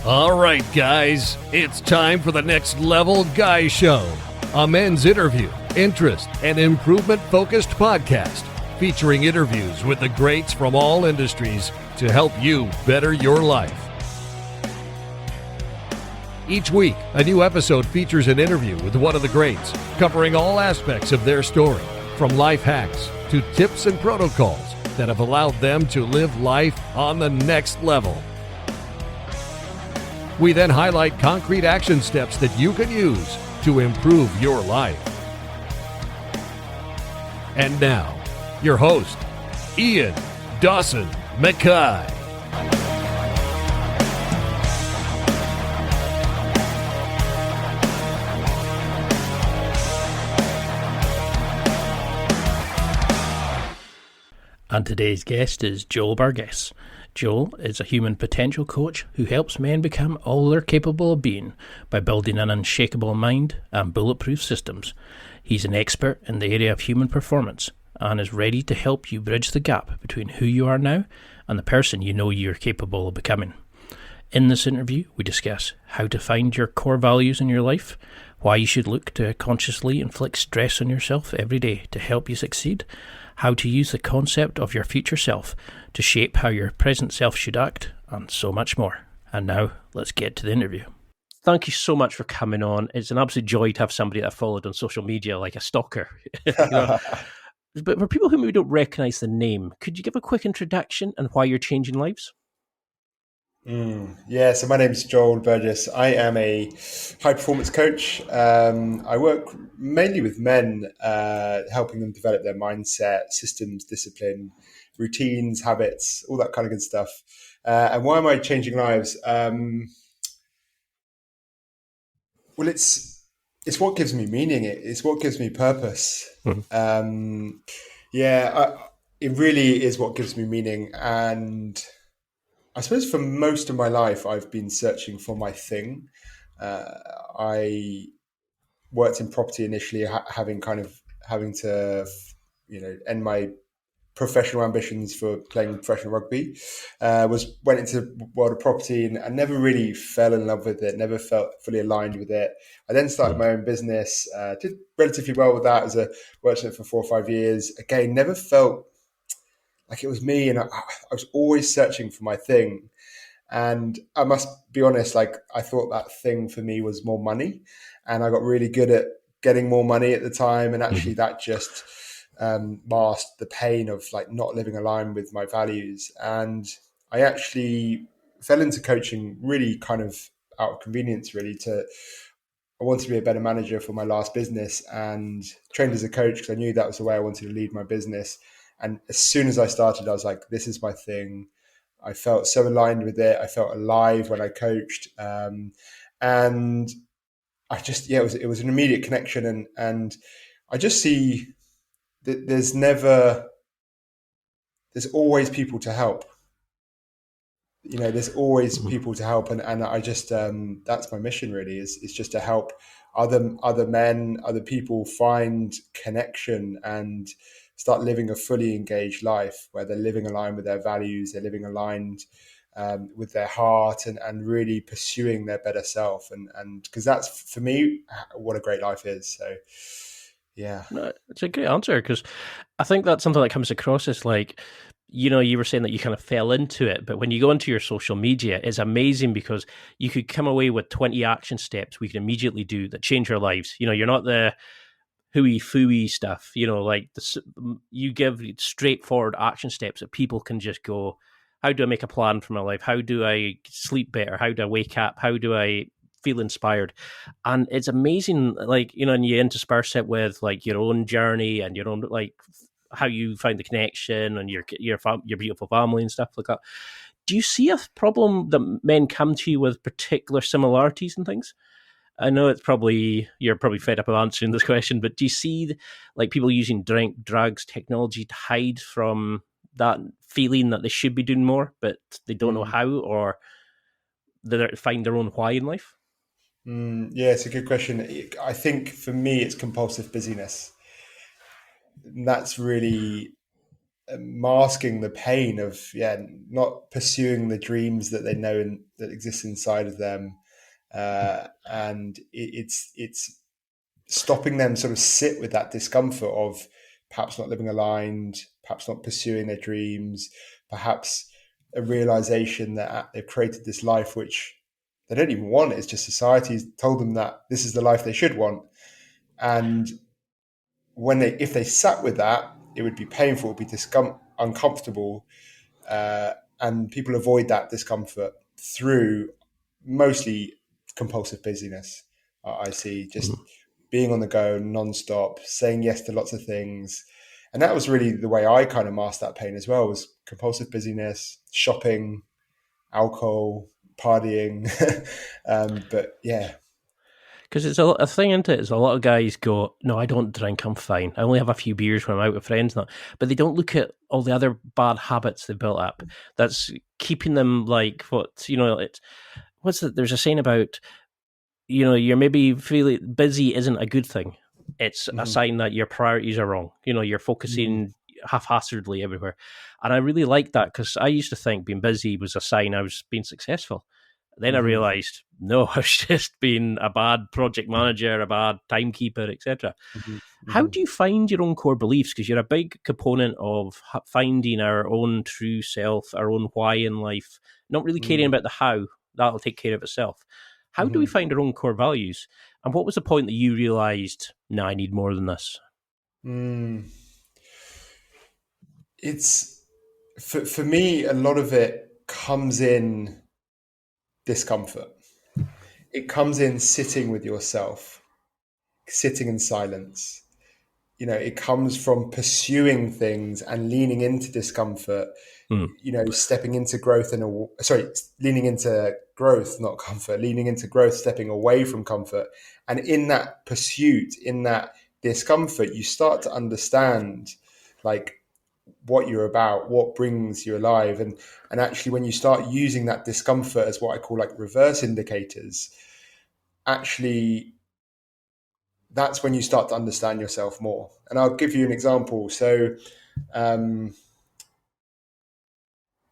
All right, guys, it's time for the Next Level Guy Show, a men's interview, interest, and improvement-focused podcast featuring interviews with the greats from all industries to help you better your life. Each week, a new episode features an interview with one of the greats, covering all aspects of their story, from life hacks to tips and protocols that have allowed them to live life on the next level. We then highlight concrete action steps that you can use to improve your life. And now, your host, Ian Dawson Mackay. And today's guest is Joel Burgess. Joel is a human potential coach who helps men become all they're capable of being by building an unshakable mind and bulletproof systems. He's an expert in the area of human performance and is ready to help you bridge the gap between who you are now and the person you know you're capable of becoming. In this interview, we discuss how to find your core values in your life, why you should look to consciously inflict stress on yourself every day to help you succeed, how to use the concept of your future self to shape how your present self should act, and so much more. And now, let's get to the interview. Thank you so much for coming on. It's an absolute joy to have somebody that I followed on social media like a stalker. But for people who maybe don't recognise the name, could you give a quick introduction and why you're changing lives? So my name is Joel Burgess. I am a high-performance coach. I work mainly with men, helping them develop their mindset, systems, discipline, routines, habits, all that kind of good stuff. And why am I changing lives? Well, it's what gives me meaning. It's what gives me purpose. Mm-hmm. It really is what gives me meaning. And I suppose for most of my life, I've been searching for my thing. I worked in property initially, having to, end my professional ambitions for playing professional rugby. Went into the world of property and I never really fell in love with it. Never felt fully aligned with it. I then started my own business. Did relatively well with that. Worked in it for 4 or 5 years. Again, never felt like it was me, and I was always searching for my thing. And I must be honest, I thought that thing for me was more money, and I got really good at getting more money at the time. And actually that just masked the pain of not living aligned with my values. And I actually fell into coaching really kind of out of convenience, really. I wanted to be a better manager for my last business and trained as a coach because I knew that was the way I wanted to lead my business. And as soon as I started, I was like, this is my thing. I felt so aligned with it. I felt alive when I coached. And I just, it was an immediate connection. And I just see that there's always people to help. There's always people to help. And I just, that's my mission really, is just to help other men, other people find connection and start living a fully engaged life where they're living aligned with their values, they're living aligned with their heart and really pursuing their better self. And because that's, for me, what a great life is. So, yeah. No, it's a great answer, because I think that's something that comes across as you were saying that you kind of fell into it, but when you go into your social media, it's amazing because you could come away with 20 action steps we can immediately do that change our lives. You're not the hooey-fooey stuff, you give straightforward action steps that people can just go, how do I make a plan for my life? How do I sleep better? How do I wake up? How do I feel inspired? And it's amazing, and you intersperse it with your own journey and your own, how you find the connection and your beautiful family and stuff like that. Do you see a problem that men come to you with particular similarities and things? I know you're probably fed up of answering this question, but do you see people using drink, drugs, technology to hide from that feeling that they should be doing more, but they don't know how, or they find their own why in life? Yeah, it's a good question. I think for me, it's compulsive busyness. And that's really masking the pain of not pursuing the dreams that they know that exist inside of them, and it's stopping them sort of sit with that discomfort of perhaps not living aligned, perhaps not pursuing their dreams, perhaps a realization that they've created this life which they don't even want. It's just society's told them that this is the life they should want. And if they sat with that, it would be painful, it would be uncomfortable, and people avoid that discomfort through mostly compulsive busyness. I see just being on the go nonstop, saying yes to lots of things. And that was really the way I kind of masked that pain as well, was compulsive busyness, shopping, alcohol, partying. But yeah. Because it's a thing, isn't it? Is a lot of guys go, no, I don't drink, I'm fine. I only have a few beers when I'm out with friends. Not, but they don't look at all the other bad habits they've built up. That's keeping them like there's a saying about, you're maybe feeling busy isn't a good thing. It's a sign that your priorities are wrong. You're focusing haphazardly everywhere. And I really like that, because I used to think being busy was a sign I was being successful. Then I realised, no, I was just being a bad project manager, a bad timekeeper, etc. How do you find your own core beliefs? Because you're a big component of finding our own true self, our own why in life, not really caring about the how. That'll take care of itself. How do we find our own core values? And what was the point that you realised, no, I need more than this? It's, for me, a lot of it comes in discomfort. It comes in sitting with yourself, sitting in silence. It comes from pursuing things and leaning into discomfort, stepping into growth leaning into growth, not comfort, leaning into growth, stepping away from comfort. And in that pursuit, in that discomfort, you start to understand like what you're about, what brings you alive. And actually, when you start using that discomfort as what I call like reverse indicators, actually, that's when you start to understand yourself more. And I'll give you an example. So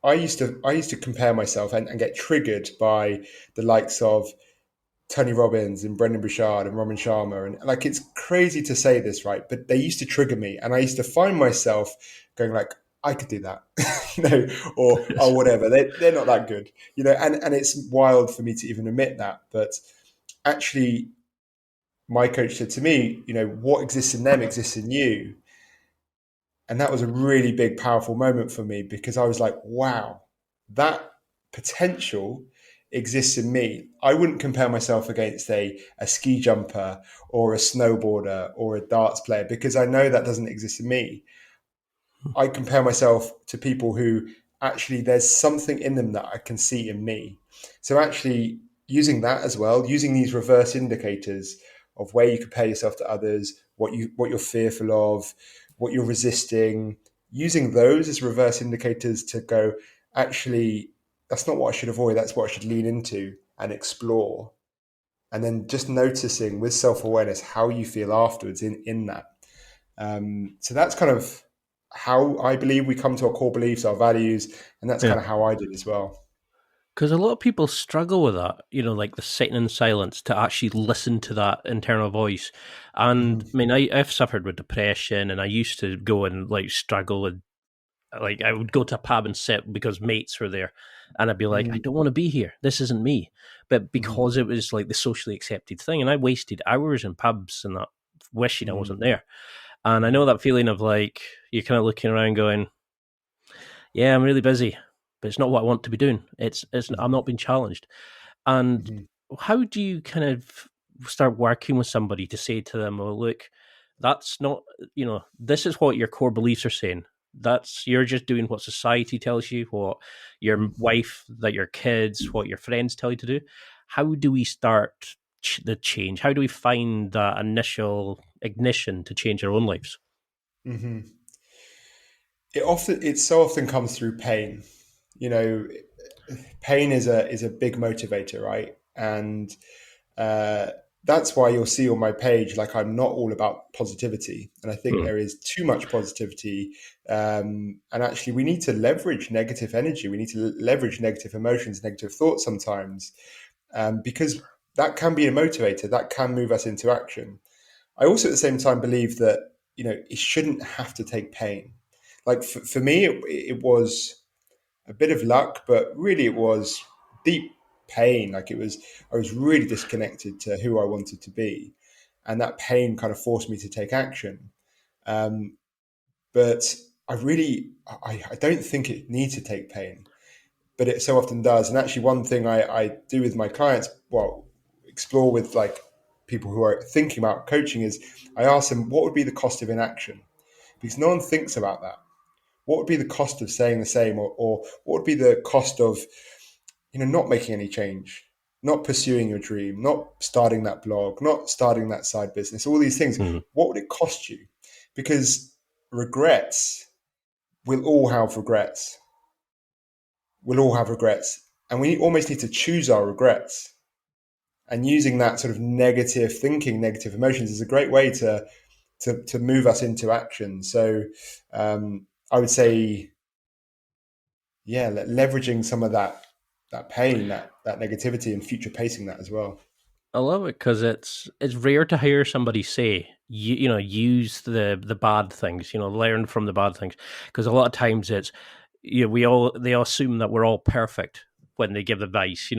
I used to compare myself and get triggered by the likes of Tony Robbins and Brendan Burchard and Robin Sharma. And like, it's crazy to say this, right? But they used to trigger me. And I used to find myself going like, I could do that, or whatever. They're not that good, and it's wild for me to even admit that. But actually, my coach said to me, what exists in them exists in you. And that was a really big, powerful moment for me, because I was like, wow, that potential exists in me. I wouldn't compare myself against a ski jumper or a snowboarder or a darts player, because I know that doesn't exist in me. I compare myself to people who actually there's something in them that I can see in me. So actually using that as well, using these reverse indicators of where you compare yourself to others, what you're fearful of, what you're resisting, using those as reverse indicators to go, actually, that's not what I should avoid. That's what I should lean into and explore. And then just noticing with self-awareness how you feel afterwards in that. So that's kind of how I believe we come to our core beliefs, our values, and that's kind of how I did as well. Because a lot of people struggle with that, like the sitting in silence to actually listen to that internal voice. And I mean, I've suffered with depression, and I used to go and like struggle with, like, I would go to a pub and sit because mates were there, and I'd be like, I don't want to be here. This isn't me. But because it was like the socially accepted thing, and I wasted hours in pubs and that, wishing I wasn't there. And I know that feeling of like, you're kind of looking around going, yeah, I'm really busy, but it's not what I want to be doing. It's I'm not being challenged. And how do you kind of start working with somebody to say to them, oh, look, that's not, this is what your core beliefs are saying. You're just doing what society tells you, what your wife, that your kids, what your friends tell you to do. How do we start the change? How do we find that initial ignition to change our own lives? It so often comes through pain. Pain is a big motivator, right? And that's why you'll see on my page, like, I'm not all about positivity. And I think there is too much positivity. And actually, we need to leverage negative energy. We need to leverage negative emotions, negative thoughts sometimes, because that can be a motivator, that can move us into action. I also at the same time believe that, it shouldn't have to take pain. Like for me, it was a bit of luck, but really it was deep pain. Like I was really disconnected to who I wanted to be. And that pain kind of forced me to take action. Um, but I don't think it needs to take pain, but it so often does. And actually one thing I do with my clients, well, explore with like people who are thinking about coaching is I ask them, what would be the cost of inaction? Because no one thinks about that. What would be the cost of saying the same, or what would be the cost of, not making any change, not pursuing your dream, not starting that blog, not starting that side business, all these things. What would it cost you? Because regrets, we'll all have regrets. We'll all have regrets. And we almost need to choose our regrets. And using that sort of negative thinking, negative emotions is a great way to move us into action. So I would say, yeah, leveraging some of that pain, that negativity, and future pacing that as well. I love it because it's rare to hear somebody say use the bad things, learn from the bad things, because a lot of times it's they all assume that we're all perfect when they give advice,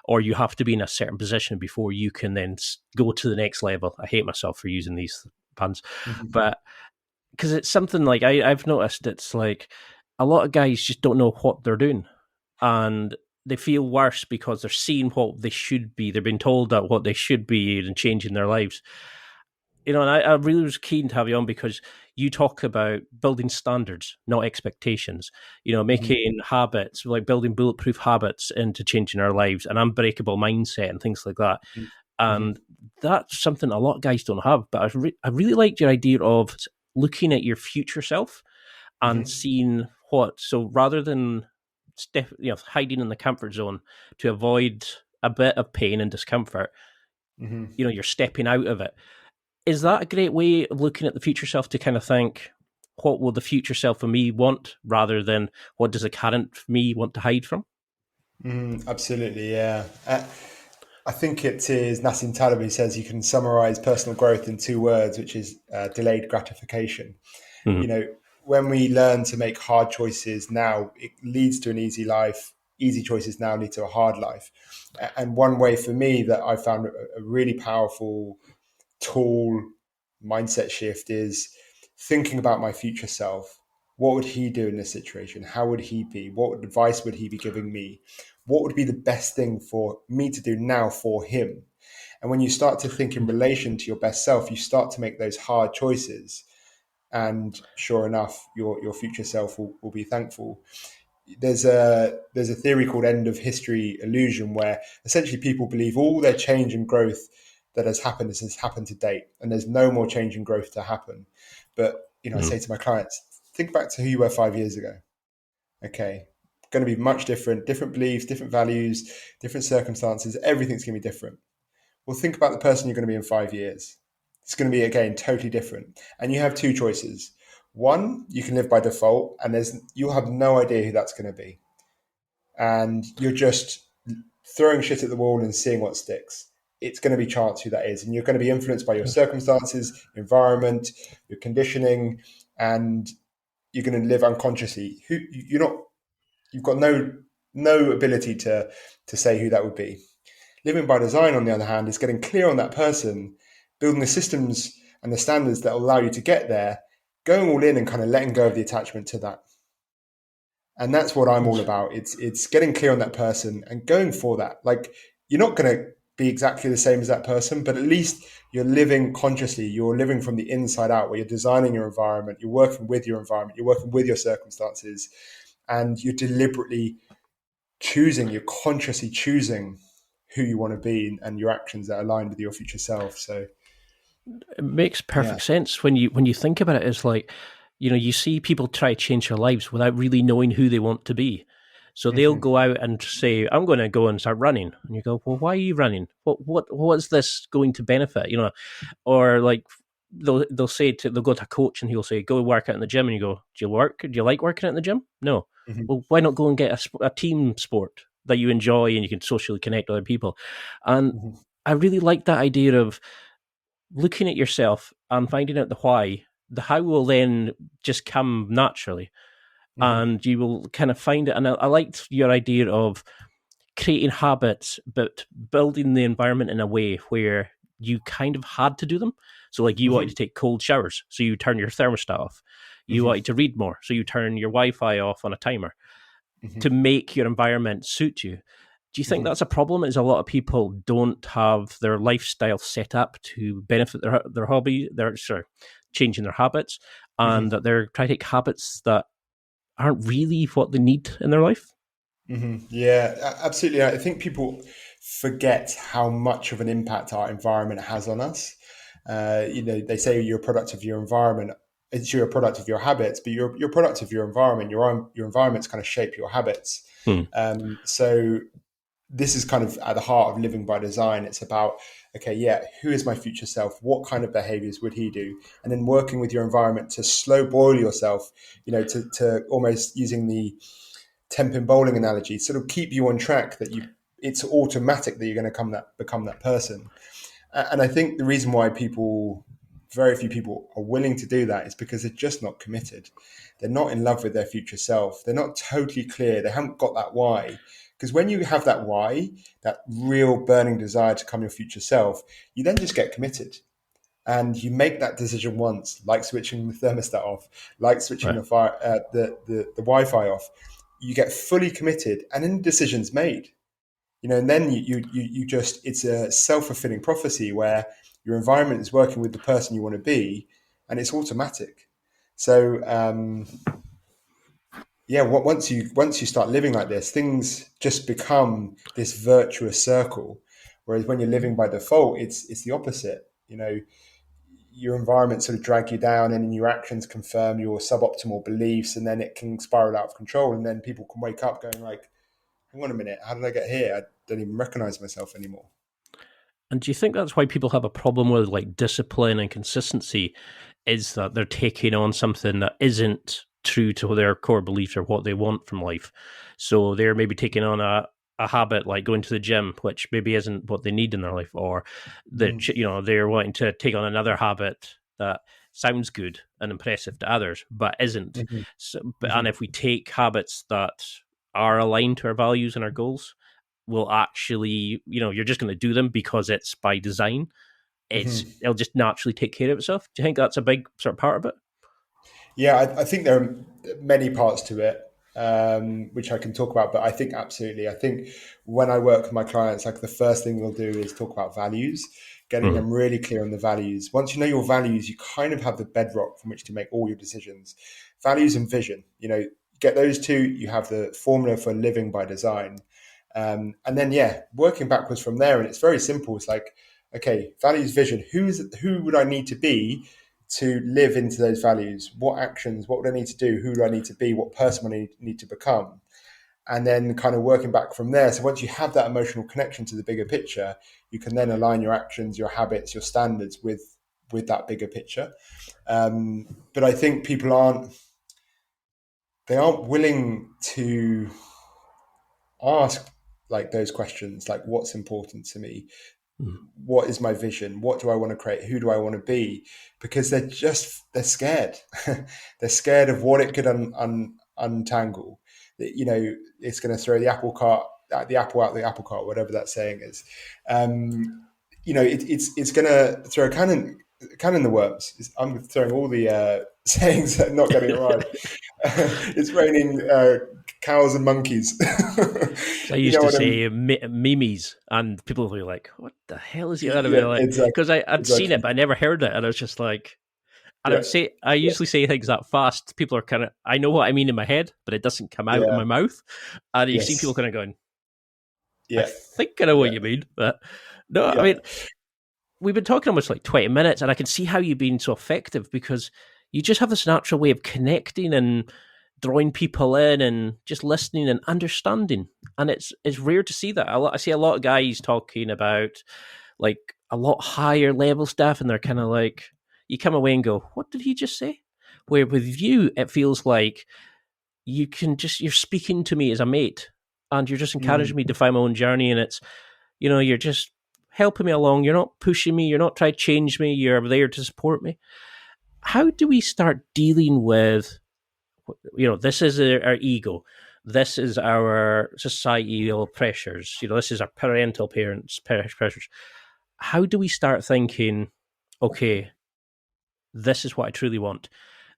or you have to be in a certain position before you can then go to the next level. I hate myself for using these puns, but because it's something like I've noticed, it's like a lot of guys just don't know what they're doing, and they feel worse because they're seeing what they should be. They're being told that what they should be and changing their lives. And I really was keen to have you on because you talk about building standards, not expectations. Making habits, like building bulletproof habits into changing our lives, an unbreakable mindset and things like that. And that's something a lot of guys don't have. But I really liked your idea of looking at your future self and seeing what. So rather than hiding in the comfort zone to avoid a bit of pain and discomfort, you're stepping out of it. Is that a great way of looking at the future self to kind of think, what will the future self of me want, rather than what does the current me want to hide from? Absolutely, yeah. I think it is Nassim Taleb who says you can summarize personal growth in 2 words, which is delayed gratification. When we learn to make hard choices now, it leads to an easy life. Easy choices now lead to a hard life. And one way for me that I found a really powerful tool, mindset shift, is thinking about my future self. What would he do in this situation? How would he be? What advice would he be giving me? What would be the best thing for me to do now for him? And when you start to think in relation to your best self, you start to make those hard choices. And sure enough, your future self will be thankful. There's a theory called end of history illusion, where essentially people believe all their change and growth that has happened to date, and there's no more change and growth to happen. But I say to my clients, think back to who you were 5 years ago. Okay, going to be much different beliefs, different values, different circumstances. Everything's going to be different. Well, think about the person you're going to be in 5 years. It's going to be, again, totally different. And you have 2 choices. One, you can live by default, and you'll have no idea who that's going to be. And you're just throwing shit at the wall and seeing what sticks. It's going to be chance who that is. And you're going to be influenced by your circumstances, environment, your conditioning, and you're going to live unconsciously. You've got no ability to say who that would be. Living by design, on the other hand, is getting clear on that person, building the systems and the standards that will allow you to get there, going all in and kind of letting go of the attachment to that. And that's what I'm all about. It's getting clear on that person and going for that. Like, you're not going to be exactly the same as that person, but at least you're living consciously. You're living from the inside out, where you're designing your environment, you're working with your environment, you're working with your circumstances, and you're deliberately choosing, you're consciously choosing who you want to be and your actions that align with your future self. So it makes perfect sense when you think about it. It's like, you see people try to change their lives without really knowing who they want to be. So they'll go out and say, I'm going to go and start running. And you go, well, why are you running? What's this going to benefit? Or like they'll go to a coach and he'll say, go work out in the gym. And you go, do you like working out in the gym? No. Well, why not go and get a team sport that you enjoy and you can socially connect with other people? And I really like that idea of looking at yourself and finding out the why. The how will then just come naturally. And you will kind of find it. And I liked your idea of creating habits, but building the environment in a way where you kind of had to do them. So like you wanted to take cold showers, so you turn your thermostat off. You wanted to read more, so you turn your Wi-Fi off on a timer to make your environment suit you. Do you think that's a problem? Is a lot of people don't have their lifestyle set up to benefit their hobby, changing their habits, and that they're trying to take habits that aren't really what they need in their life? Yeah, absolutely. I think people forget how much of an impact our environment has on us. They say you're a product of your environment. You're a product of your habits, but you're a product of your environment. Your environment's kind of shape your habits. So this is kind of at the heart of living by design. It's about, who is my future self? What kind of behaviors would he do? And then working with your environment to slow boil yourself, to almost using the temp in bowling analogy, sort of keep you on track, that it's automatic that you're going to become that person. And I think the reason why very few people are willing to do that is because they're just not committed. They're not in love with their future self. They're not totally clear. They haven't got that why. Because when you have that why, that real burning desire to become your future self, you then just get committed. And you make that decision once, like switching the thermostat off, like switching the Wi-Fi off. You get fully committed, and then the decision's made. And then you just, it's a self-fulfilling prophecy where your environment is working with the person you want to be, and it's automatic. So once you start living like this, things just become this virtuous circle. Whereas when you're living by default, it's the opposite. Your environment sort of drag you down, and then your actions confirm your suboptimal beliefs, and then it can spiral out of control. And then people can wake up going like, hang on a minute, how did I get here? I don't even recognize myself anymore. And do you think that's why people have a problem with like discipline and consistency, is that they're taking on something that isn't true to their core beliefs or what they want from life? So they're maybe taking on a habit like going to the gym, which maybe isn't what they need in their life, or that they're wanting to take on another habit that sounds good and impressive to others but isn't. And if we take habits that are aligned to our values and our goals, we'll actually, you're just going to do them because it's by design. It'll just naturally take care of itself. Do you think that's a big sort of part of it? Yeah, I think there are many parts to it, which I can talk about, but I think absolutely. I think when I work with my clients, like the first thing we'll do is talk about values, getting them really clear on the values. Once you know your values, you kind of have the bedrock from which to make all your decisions. Values and vision, get those two, you have the formula for living by design. And then, working backwards from there. And it's very simple. It's like, okay, values, vision, who would I need to be to live into those values? What actions, what would I need to do? Who do I need to be? What person do I need to become? And then kind of working back from there. So once you have that emotional connection to the bigger picture, you can then align your actions, your habits, your standards with that bigger picture. But I think people aren't willing to ask like those questions, like what's important to me? What is my vision? What do I want to create? Who do I want to be? Because they're scared. They're scared of what it could untangle. It's going to throw the apple out the apple cart, whatever that saying is. It's going to throw a can in the worms. I'm throwing all the sayings that are not getting it right. It's raining cows and monkeys. I used to say memes, and people will be like, what the hell is he on about? Because I'd seen it, but I never heard it. And I was just like, I usually say things that fast. People are kind of, I know what I mean in my head, but it doesn't come out of my mouth. And you see people kind of going, I think I know what you mean. But no, I mean, we've been talking almost like 20 minutes, and I can see how you've been so effective because you just have this natural way of connecting and drawing people in and just listening and understanding. And it's rare to see that. I see a lot of guys talking about like a lot higher level stuff, and they're kind of like, you come away and go, what did he just say? Where with you, it feels like you're speaking to me as a mate, and you're just encouraging me to find my own journey. And it's, you're just helping me along. You're not pushing me. You're not trying to change me. You're there to support me. How do we start dealing with, this is our ego. This is our societal pressures. This is our parental pressures. How do we start thinking, okay, this is what I truly want.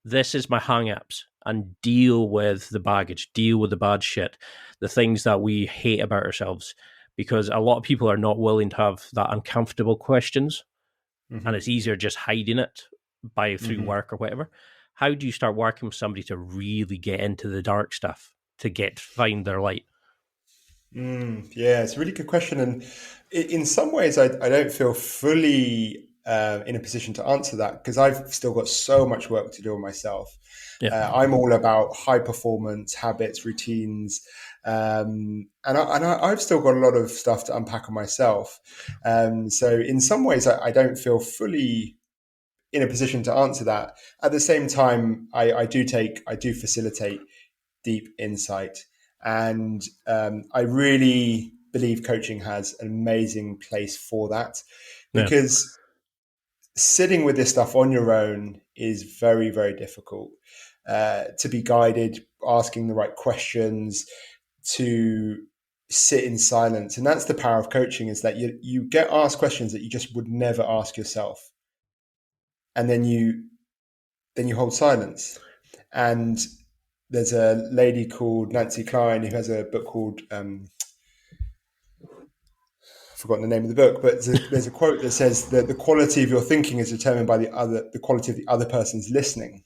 This is my hang-ups, and deal with the baggage, deal with the bad shit, the things that we hate about ourselves. Because a lot of people are not willing to have that uncomfortable questions, and it's easier just hiding it through work or whatever. How do you start working with somebody to really get into the dark stuff, to find their light? Yeah, it's a really good question. And in some ways, I don't feel fully in a position to answer that, because I've still got so much work to do on myself. Yeah. I'm all about high performance habits, routines, and I've still got a lot of stuff to unpack on myself. So in some ways, I don't feel fully in a position to answer that. At the same time, I do facilitate deep insight, and I really believe coaching has an amazing place for that, because sitting with this stuff on your own is very, very difficult. To be guided, asking the right questions, to sit in silence. And that's the power of coaching, is that you get asked questions that you just would never ask yourself. And then you hold silence. And there's a lady called Nancy Klein who has a book called, I've forgotten the name of the book, but there's a quote that says that the quality of your thinking is determined by the quality of the other person's listening.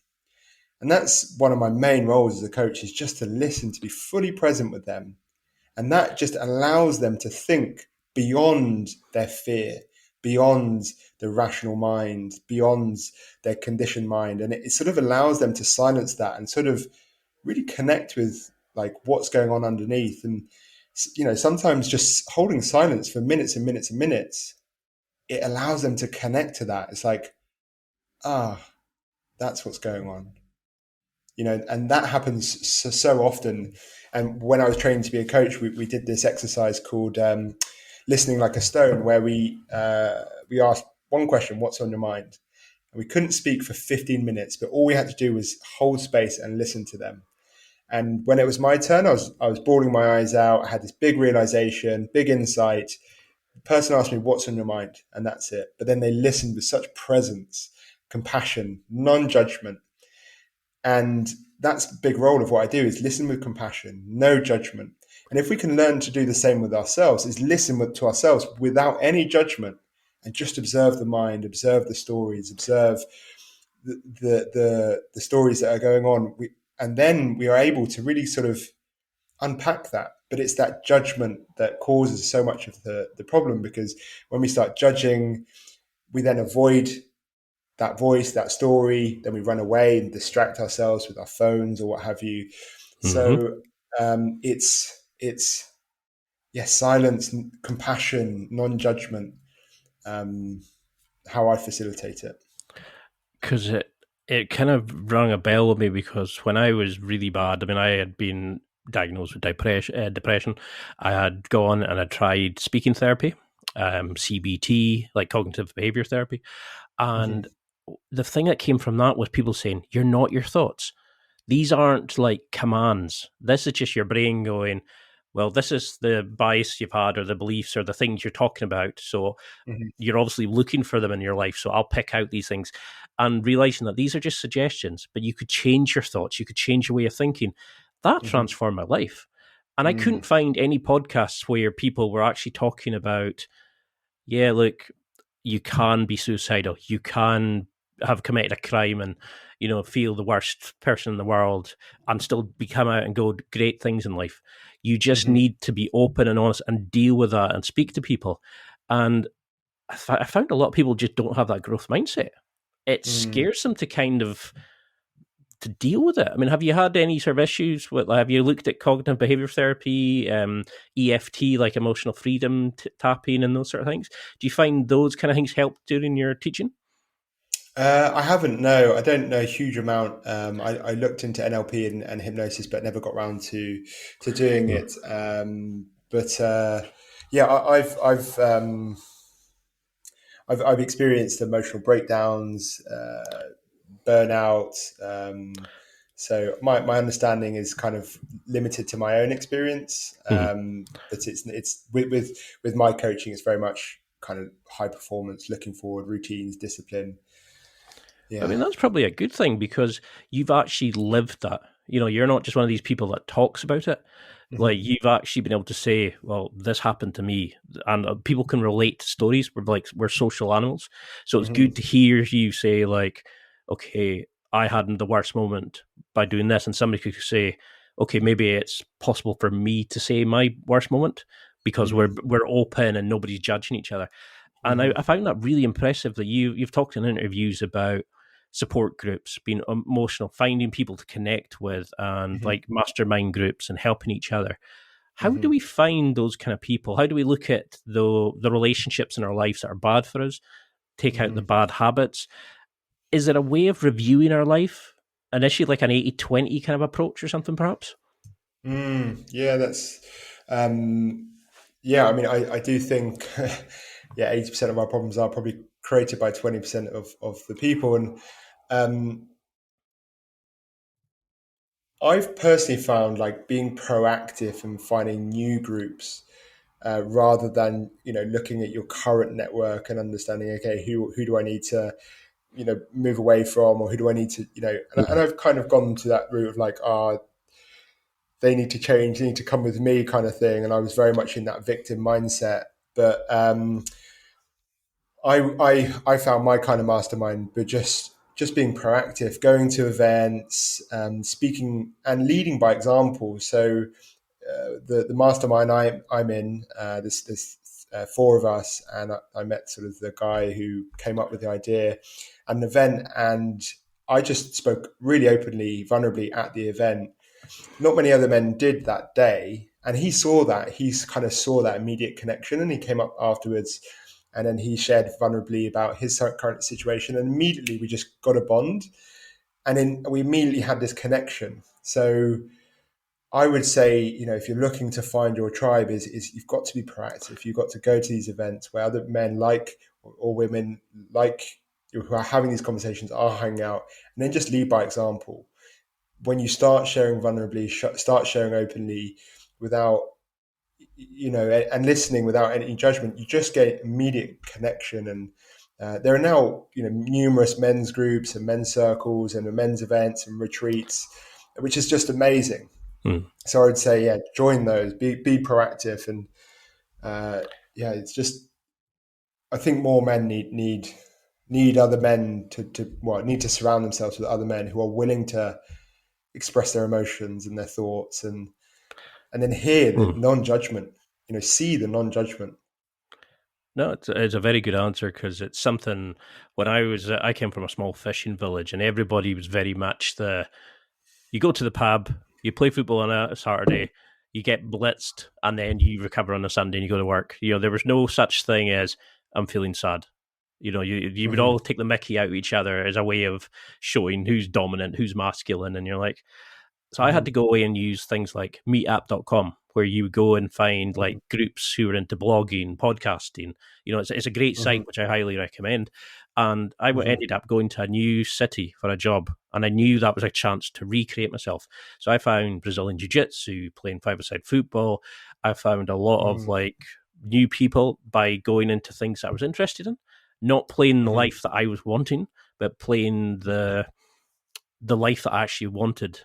And that's one of my main roles as a coach, is just to listen, to be fully present with them. And that just allows them to think beyond their fear, beyond the rational mind, beyond their conditioned mind. And it sort of allows them to silence that and sort of really connect with like what's going on underneath. And, sometimes just holding silence for minutes and minutes and minutes, it allows them to connect to that. It's like, that's what's going on. And that happens so often. And when I was training to be a coach, we did this exercise called listening like a stone, where we asked one question: what's on your mind? And we couldn't speak for 15 minutes, but all we had to do was hold space and listen to them. And when it was my turn, I was bawling my eyes out. I had this big realization, big insight. The person asked me, what's on your mind? And that's it. But then they listened with such presence, compassion, non-judgment. And that's a big role of what I do, is listen with compassion, no judgment. And if we can learn to do the same with ourselves, is listen to ourselves without any judgment, and just observe the mind, observe the stories, observe the stories that are going on. And then we are able to really sort of unpack that. But it's that judgment that causes so much of the problem, because when we start judging, we then avoid that voice, that story, then we run away and distract ourselves with our phones or what have you. So it's silence, compassion, non-judgment, how I facilitate it. Because it kind of rang a bell with me, because when I was really bad, I had been diagnosed with depression. I had gone and I tried speaking therapy, CBT, like cognitive behavior therapy. And the thing that came from that was people saying, you're not your thoughts. These aren't like commands. This is just your brain going, well, this is the bias you've had, or the beliefs, or the things you're talking about. So you're obviously looking for them in your life. So I'll pick out these things, and realizing that these are just suggestions, but you could change your thoughts. You could change your way of thinking. That transformed my life. And I couldn't find any podcasts where people were actually talking about, look, you can be suicidal. You can have committed a crime and, feel the worst person in the world and still come out and go great things in life. You just need to be open and honest and deal with that and speak to people. And I found a lot of people just don't have that growth mindset. It scares them to kind of to deal with it? I mean, have you had any sort of issues with? Have you looked at cognitive behavior therapy, EFT, like emotional freedom tapping, and those sort of things? Do you find those kind of things help during your teaching? I haven't. No, I don't know a huge amount. I looked into NLP and hypnosis, but never got around to doing it. Yeah, I've experienced emotional breakdowns, burnout. So my understanding is kind of limited to my own experience. But it's with my coaching, it's very much kind of high performance, looking forward, routines, discipline. I mean, that's probably a good thing because you've actually lived that. You're not just one of these people that talks about it. Like, you've actually been able to say, well, this happened to me. And people can relate to stories. We're social animals. So it's good to hear you say, like, okay, I had the worst moment by doing this. And somebody could say, okay, maybe it's possible for me to say my worst moment because we're open and nobody's judging each other. And I found that really impressive that you've talked in interviews about support groups, being emotional, finding people to connect with, and like mastermind groups and helping each other. How do we find those kind of people? How do we look at the relationships in our lives that are bad for us, take out the bad habits? Is there a way of reviewing our life? Initially, like an 80-20 kind of approach or something, perhaps? Yeah, that's... yeah, I mean, I do think... yeah, 80% of our problems are probably created by 20% of the people. And I've personally found like being proactive and finding new groups rather than, looking at your current network and understanding, okay, who do I need to, move away from, or who do I need to, and I've kind of gone to that route of like, they need to change, they need to come with me kind of thing. And I was very much in that victim mindset. But I found my kind of mastermind, but just being proactive, going to events, speaking and leading by example. So the mastermind I'm in, there's four of us, and I met sort of the guy who came up with the idea at an event, and I just spoke really openly, vulnerably at the event. Not many other men did that day, and he saw that. Kind of saw that immediate connection, and he came up afterwards. And then he shared vulnerably about his current situation. And immediately we just got a bond. And then we immediately had this connection. So I would say, if you're looking to find your tribe, is you've got to be proactive. You've got to go to these events where other men or women like who are having these conversations are hanging out, and then just lead by example. When you start sharing vulnerably, start sharing openly without and listening without any judgment, you just get immediate connection. And there are now, numerous men's groups and men's circles and men's events and retreats, which is just amazing. So I would say, yeah, join those, be proactive. And it's just, I think more men need other men need to surround themselves with other men who are willing to express their emotions and their thoughts, and then hear the non-judgment, see the non-judgment. No, it's a very good answer because it's something. When I came from a small fishing village, and everybody was very much you go to the pub, you play football on a Saturday, you get blitzed, and then you recover on a Sunday and you go to work. There was no such thing as I'm feeling sad. You would all take the mickey out of each other as a way of showing who's dominant, who's masculine, and you're like. So I had to go away and use things like meetup.com, where you go and find like groups who are into blogging, podcasting. It's a great site, which I highly recommend. And I ended up going to a new city for a job, and I knew that was a chance to recreate myself. So I found Brazilian Jiu-Jitsu, playing five-a-side football. I found a lot of like new people by going into things that I was interested in, not playing the life that I was wanting, but playing the life that I actually wanted.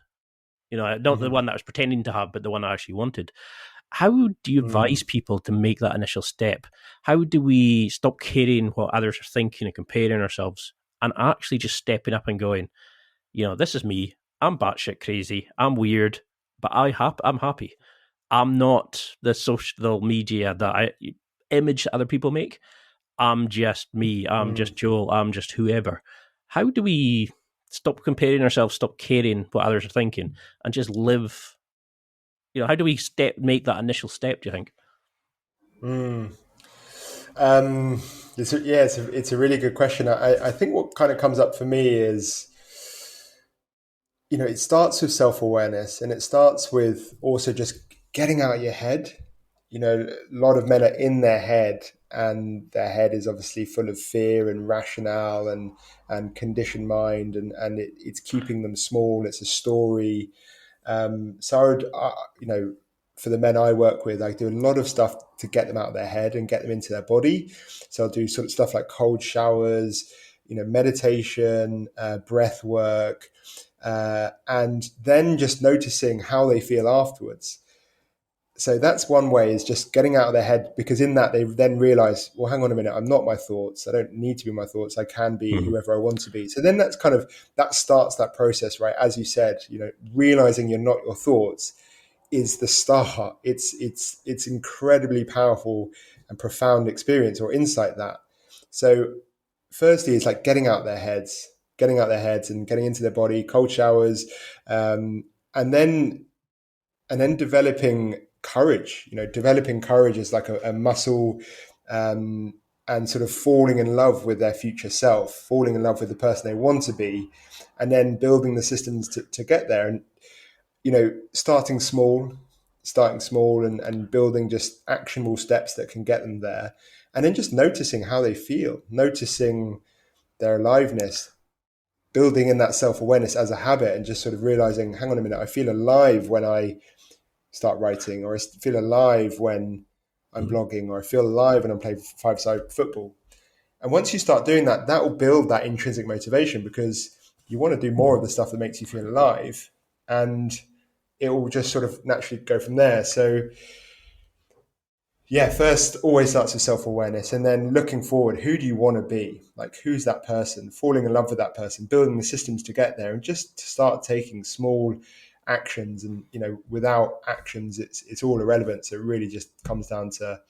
Not the one that I was pretending to have, but the one I actually wanted. How do you advise people to make that initial step? How do we stop caring what others are thinking and comparing ourselves, and actually just stepping up and going, this is me. I'm batshit crazy. I'm weird, but I'm happy. I'm not the social media image that other people make. I'm just me. I'm just Joel. I'm just whoever. How do we stop comparing ourselves, stop caring what others are thinking, and just live. How do we make that initial step, do you think? It's a really good question. I think what kind of comes up for me is, it starts with self-awareness, and it starts with also just getting out of your head. A lot of men are in their head, and their head is obviously full of fear and rationale and conditioned mind, and it's keeping them small. It's a story. So I would, for the men I work with, I do a lot of stuff to get them out of their head and get them into their body. So I'll do sort of stuff like cold showers, meditation, breath work, and then just noticing how they feel afterwards. So that's one way, is just getting out of their head, because in that they then realize, well, hang on a minute, I'm not my thoughts. I don't need to be my thoughts. I can be whoever I want to be. So then that starts that process, right? As you said, realizing you're not your thoughts is the start. It's incredibly powerful and profound experience or insight that. So firstly, it's like getting out their heads and getting into their body, cold showers, and then developing courage. Developing courage is like a muscle, and sort of falling in love with their future self, falling in love with the person they want to be, and then building the systems to get there. And starting small and building just actionable steps that can get them there, and then just noticing how they feel, noticing their aliveness, building in that self-awareness as a habit, and just sort of realizing, hang on a minute, I feel alive when I start writing, or I feel alive when I'm blogging, or I feel alive when I'm playing five-side football. And once you start doing that, that will build that intrinsic motivation, because you want to do more of the stuff that makes you feel alive, and it will just sort of naturally go from there. So yeah, first always starts with self-awareness, and then looking forward, who do you want to be? Like, who's that person? Falling in love with that person, building the systems to get there, and just start taking small actions. And without actions, it's all irrelevant. So it really just comes down to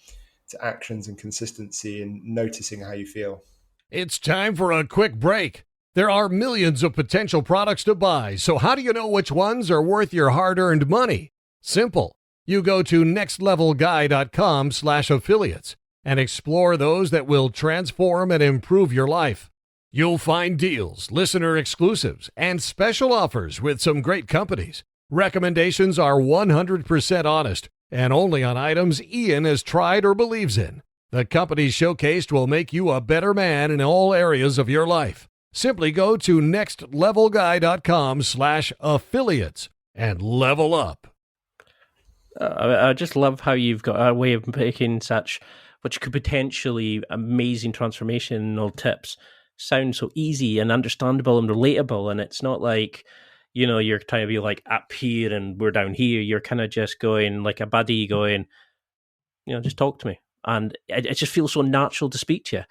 actions and consistency and noticing how you feel. It's time for a quick break. There are millions of potential products to buy, so how do you know which ones are worth your hard-earned money? Simple. You go to nextlevelguy.com/affiliates and explore those that will transform and improve your life. You'll find deals, listener exclusives, and special offers with some great companies. Recommendations are 100% honest and only on items Ian has tried or believes in. The companies showcased will make you a better man in all areas of your life. Simply go to nextlevelguy.com/affiliates and level up. I just love how you've got a way of making such, which could potentially amazing transformational tips, sound so easy and understandable and relatable. And it's not like, you're trying to be like up here and we're down here. You're kind of just going like a buddy going, just talk to me. And it just feels so natural to speak to you.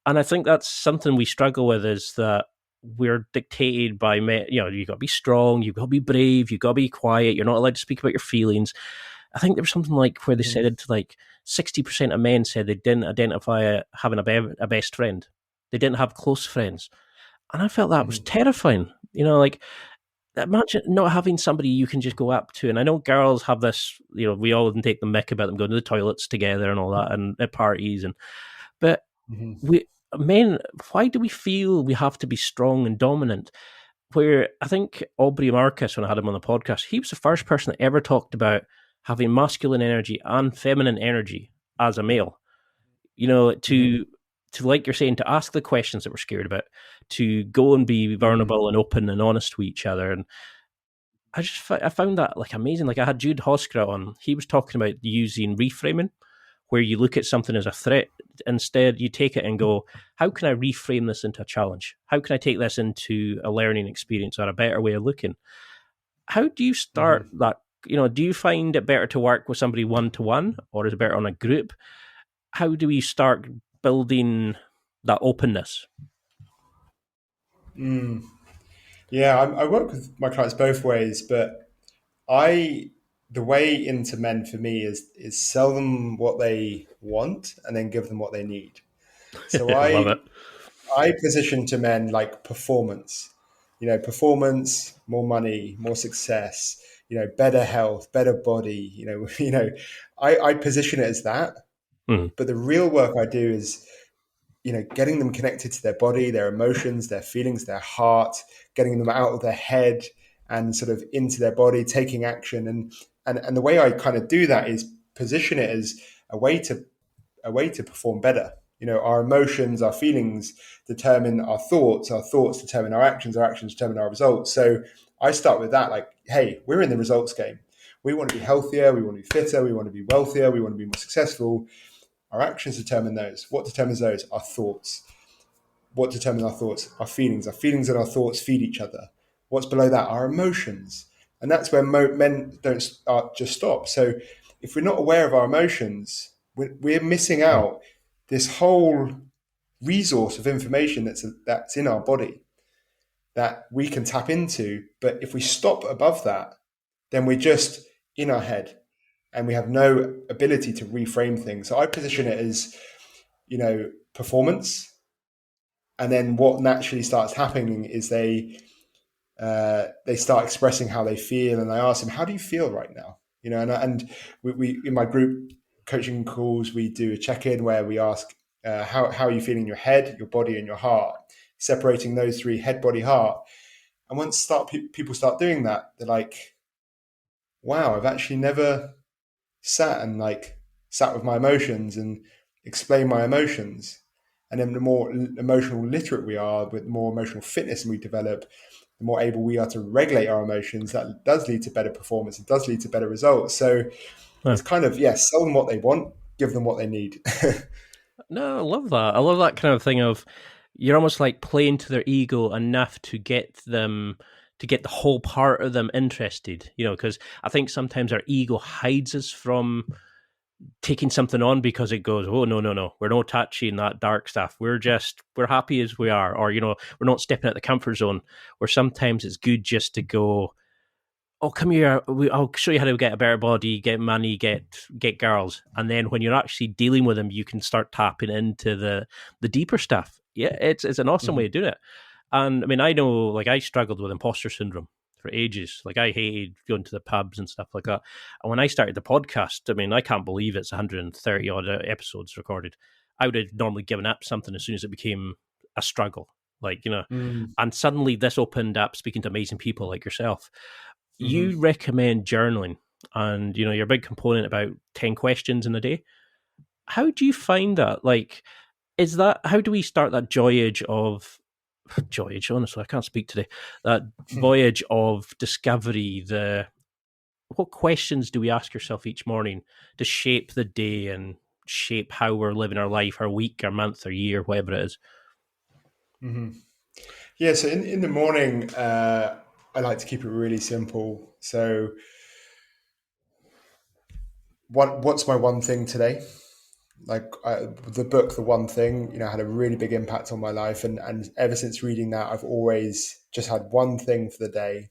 And I think that's something we struggle with, is that we're dictated by, you've got to be strong, you've got to be brave, you've got to be quiet, you're not allowed to speak about your feelings. I think there was something like where they said it, like 60% of men said they didn't identify having a best friend. They didn't have close friends. And I felt that was terrifying. Like, imagine not having somebody you can just go up to. And I know girls have this, we all take the mick about them going to the toilets together and all that, and at parties. But men, why do we feel we have to be strong and dominant? Where I think Aubrey Marcus, when I had him on the podcast, he was the first person that ever talked about having masculine energy and feminine energy as a male. To like you're saying, to ask the questions that we're scared about, to go and be vulnerable and open and honest to each other. And I found that like amazing. Like, I had Jude Hoskra on. He was talking about using reframing, where you look at something as a threat. Instead, you take it and go, how can I reframe this into a challenge? How can I take this into a learning experience or a better way of looking? How do you start that? Do you find it better to work with somebody one-to-one, or is it better on a group? How do we start building that openness? Yeah, I work with my clients both ways, but the way into men for me is sell them what they want and then give them what they need. So I love it. I position to men like performance. performance, more money, more success, better health, better body, I position it as that. But the real work I do is, getting them connected to their body, their emotions, their feelings, their heart, getting them out of their head and sort of into their body, taking action. And the way I kind of do that is position it as a way to perform better. Our emotions, our feelings determine our thoughts determine our actions determine our results. So I start with that, like, hey, we're in the results game. We want to be healthier, we want to be fitter, we want to be wealthier, we want to be more successful. Our actions determine those. What determines those? Our thoughts. What determines our thoughts? Our feelings. Our feelings and our thoughts feed each other. What's below that? Our emotions. And that's where men don't just stop. So if we're not aware of our emotions, we're missing out this whole resource of information that's in our body that we can tap into. But if we stop above that, then we're just in our head and we have no ability to reframe things. So I position it as, performance. And then what naturally starts happening is they start expressing how they feel. And I ask them, how do you feel right now? And we in my group coaching calls, we do a check-in where we ask, how are you feeling in your head, your body, and your heart, separating those three: head, body, heart. And once people start doing that, they're like, wow, I've actually never sat with my emotions and explain my emotions. And then the more emotional literate we are, with more emotional fitness we develop, the more able we are to regulate our emotions. That does lead to better performance. It does lead to better results. So it's kind of, sell them what they want, give them what they need. No, I love that. I love that kind of thing of, you're almost like playing to their ego enough to get them, to get the whole part of them interested, because I think sometimes our ego hides us from taking something on because it goes, oh, no, we're not touching that dark stuff. We're happy as we are. Or, we're not stepping out the comfort zone, where sometimes it's good just to go, oh, come here, I'll show you how to get a better body, get money, get girls. And then when you're actually dealing with them, you can start tapping into the deeper stuff. Yeah, it's an awesome way to do it. And I mean, I know, like, I struggled with imposter syndrome for ages. Like, I hated going to the pubs and stuff like that. And when I started the podcast, I mean, I can't believe it's 130 odd episodes recorded. I would have normally given up something as soon as it became a struggle, and suddenly this opened up speaking to amazing people like yourself. You recommend journaling, and you're a big component about 10 questions in a day. How do you find that? Like, how do we start that honestly, I can't speak today, that voyage of discovery? What questions do we ask yourself each morning to shape the day and shape how we're living our life, our week, our month, our year, whatever it is? Yeah, so in the morning, I like to keep it really simple. So what's my one thing today? Like, the book, The One Thing, had a really big impact on my life. And ever since reading that, I've always just had one thing for the day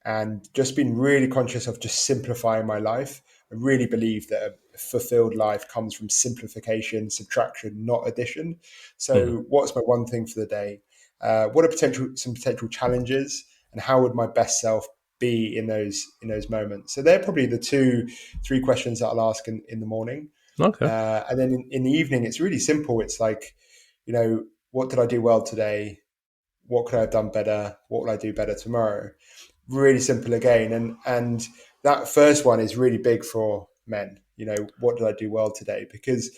and just been really conscious of just simplifying my life. I really believe that a fulfilled life comes from simplification, subtraction, not addition. So what's my one thing for the day? What are some potential challenges, and how would my best self be in those moments? So they're probably the 3 questions that I'll ask in the morning. Okay. And then in the evening, it's really simple. It's like, what did I do well today? What could I have done better? What will I do better tomorrow? Really simple again. And that first one is really big for men. What did I do well today? Because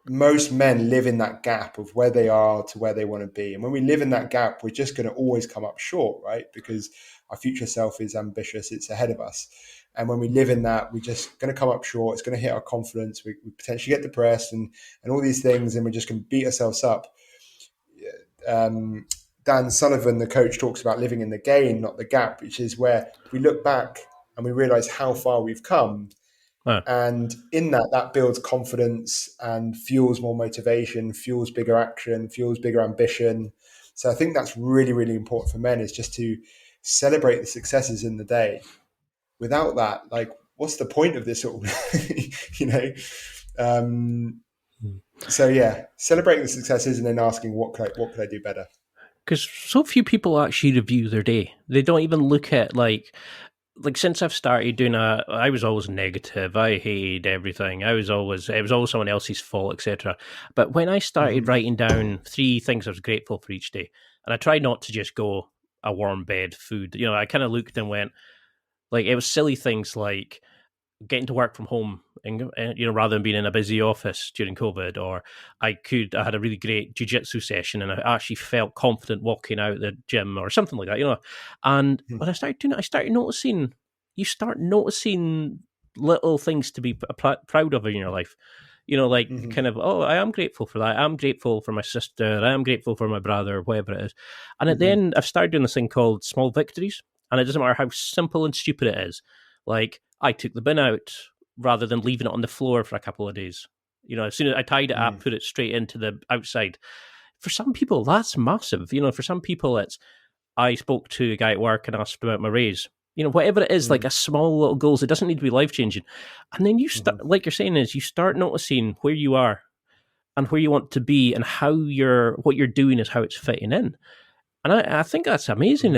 most men live in that gap of where they are to where they want to be. And when we live in that gap, we're just going to always come up short, right? Because our future self is ambitious. It's ahead of us. And when we live in that, we're just going to come up short. It's going to hit our confidence. We potentially get depressed and all these things, and we're just going to beat ourselves up. Dan Sullivan, the coach, talks about living in the gain, not the gap, which is where we look back and we realize how far we've come. And in that builds confidence and fuels more motivation, fuels bigger action, fuels bigger ambition. So I think that's really, really important for men, is just to celebrate the successes in the day. Without that, like, what's the point of this all? So yeah, celebrating the successes and then asking, what could I do better? Because so few people actually review their day. They don't even look at like since I've started doing I was always negative. I hated everything. It was always someone else's fault, etc. But when I started writing down 3 things I was grateful for each day, and I tried not to just go a warm bed, food. I kind of looked and went like it was silly things like getting to work from home, and rather than being in a busy office during COVID, or I had a really great jiu-jitsu session and I actually felt confident walking out the gym or something like that. And when I started doing it, you start noticing little things to be proud of in your life. Kind of, oh, I am grateful for that. I'm grateful for my sister. I am grateful for my brother, whatever it is. And at the end, I've started doing this thing called small victories. And it doesn't matter how simple and stupid it is. Like, I took the bin out rather than leaving it on the floor for a couple of days. As soon as I tied it up, put it straight into the outside. For some people, that's massive. For some people, it's I spoke to a guy at work and asked about my raise. Whatever it is, like a small little goals. It doesn't need to be life-changing. And then you start, like you're saying, is you start noticing where you are and where you want to be and what you're doing is how it's fitting in. And I think that's amazing.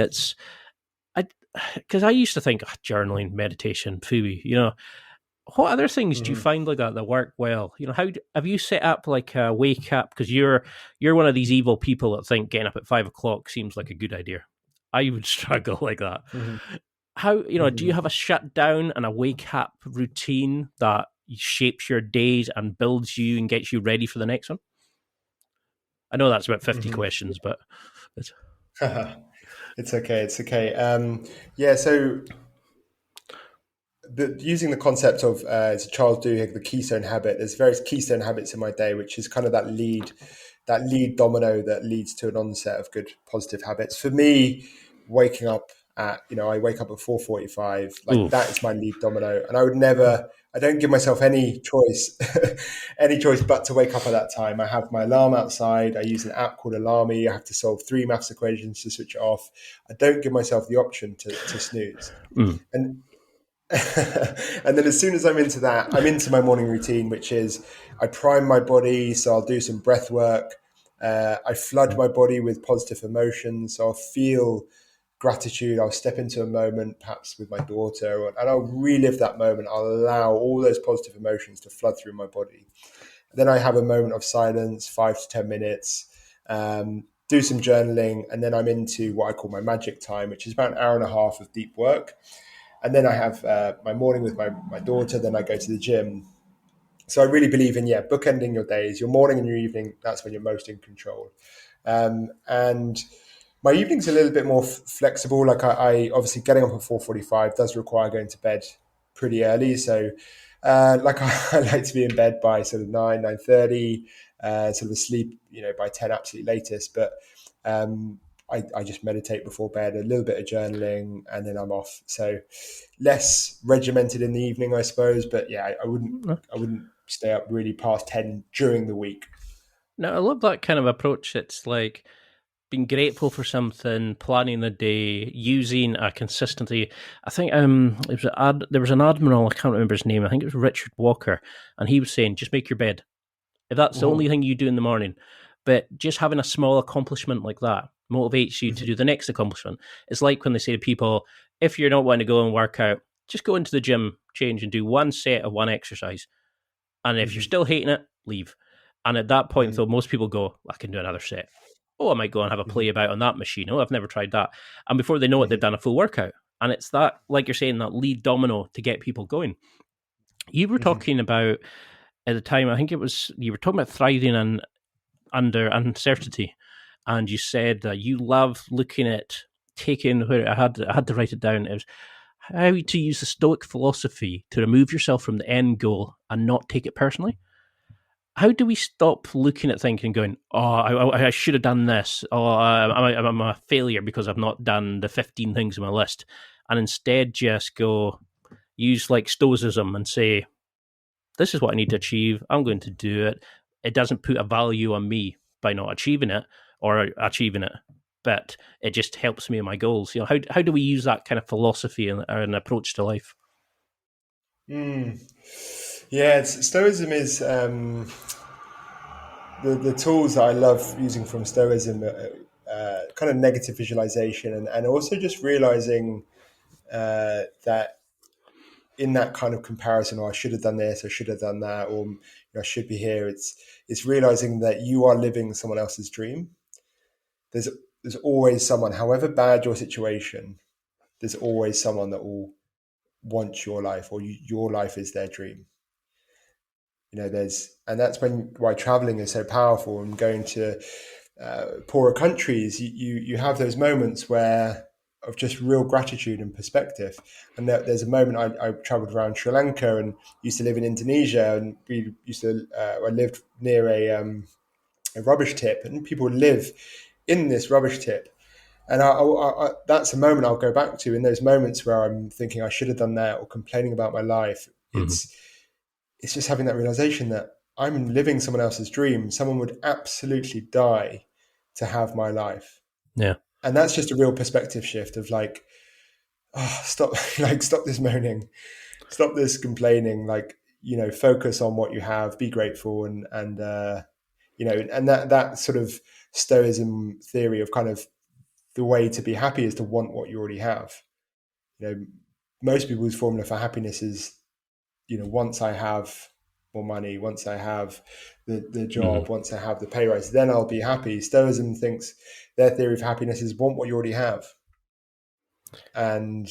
Because I used to think journaling, meditation, phooey, what other things do you find like that work well? How have you set up like a wake up? Because you're one of these evil people that think getting up at 5 o'clock seems like a good idea. I would struggle like that. How do you have a shutdown and a wake up routine that shapes your days and builds you and gets you ready for the next one? I know that's about 50 questions, but it's okay. It's okay. Yeah. So using the concept of it's Charles Duhigg, the keystone habit. There's various keystone habits in my day, which is kind of that lead domino that leads to an onset of good positive habits. For me, waking up at I wake up at 4:45. Like that is my lead domino, and I don't give myself any choice but to wake up at that time. I have my alarm outside. I use an app called Alarmy. I have to solve 3 maths equations to switch it off. I don't give myself the option to snooze. And and then as soon as I'm into that, I'm into my morning routine, which is I prime my body. So I'll do some breath work. I flood my body with positive emotions. So I'll feel gratitude. I'll step into a moment, perhaps with my daughter, and I'll relive that moment. I'll allow all those positive emotions to flood through my body. Then I have a moment of silence, 5 to 10 minutes, do some journaling, and then I'm into what I call my magic time, which is about an hour and a half of deep work. And then I have my morning with my daughter, then I go to the gym. So I really believe in, bookending your days, your morning and your evening. That's when you're most in control. And my evening's a little bit more flexible. Like I obviously getting up at 4:45 does require going to bed pretty early. So I like to be in bed by sort of 9:30, sort of asleep, by 10 absolute latest. But I just meditate before bed, a little bit of journaling, and then I'm off. So less regimented in the evening, I suppose. But I wouldn't stay up really past 10 during the week. No, I love that kind of approach. It's like being grateful for something, planning the day, using a consistency. I think there was an admiral, I can't remember his name, I think it was Richard Walker, and he was saying, just make your bed. If that's the only thing you do in the morning, but just having a small accomplishment like that motivates you to do the next accomplishment. It's like when they say to people, if you're not wanting to go and work out, just go into the gym, change, and do one set of one exercise. And if you're still hating it, leave. And at that point, though, most people go, I can do another set. Oh, I might go and have a play about on that machine. Oh, I've never tried that. And before they know it, they've done a full workout. And it's that, like you're saying, that lead domino to get people going. You were talking about, at the time, I think you were talking about thriving under uncertainty. And you said that you love looking at where I had to write it down. It was how to use the Stoic philosophy to remove yourself from the end goal and not take it personally. How do we stop looking at things and going, oh, I should have done this. Oh, I'm a failure because I've not done the 15 things on my list. And instead just use like Stoicism and say, this is what I need to achieve. I'm going to do it. It doesn't put a value on me by not achieving it or achieving it, but it just helps me in my goals. How do we use that kind of philosophy and approach to life? Stoicism is the tools that I love using from Stoicism kind of negative visualization, and also just realizing that in that kind of comparison, or I should have done this, I should have done that, or I should be here. It's realizing that you are living someone else's dream. There's always someone, however bad your situation, there's always someone that will want your life, or your life is their dream. And that's why traveling is so powerful, and going to poorer countries, you have those moments of just real gratitude and perspective. And there's a moment I traveled around Sri Lanka and used to live in Indonesia, and I lived near a rubbish tip, and people live in this rubbish tip. And that's a moment I'll go back to, in those moments where I'm thinking I should have done that, or complaining about my life. It's just having that realization that I'm living someone else's dream. Someone would absolutely die to have my life. Yeah. And that's just a real perspective shift of like, stop this moaning, stop this complaining, focus on what you have, be grateful. And that sort of stoicism theory of kind of the way to be happy is to want what you already have. Most people's formula for happiness is, once I have more money, once I have the job, once I have the pay rise, then I'll be happy. Stoicism thinks their theory of happiness is want what you already have. And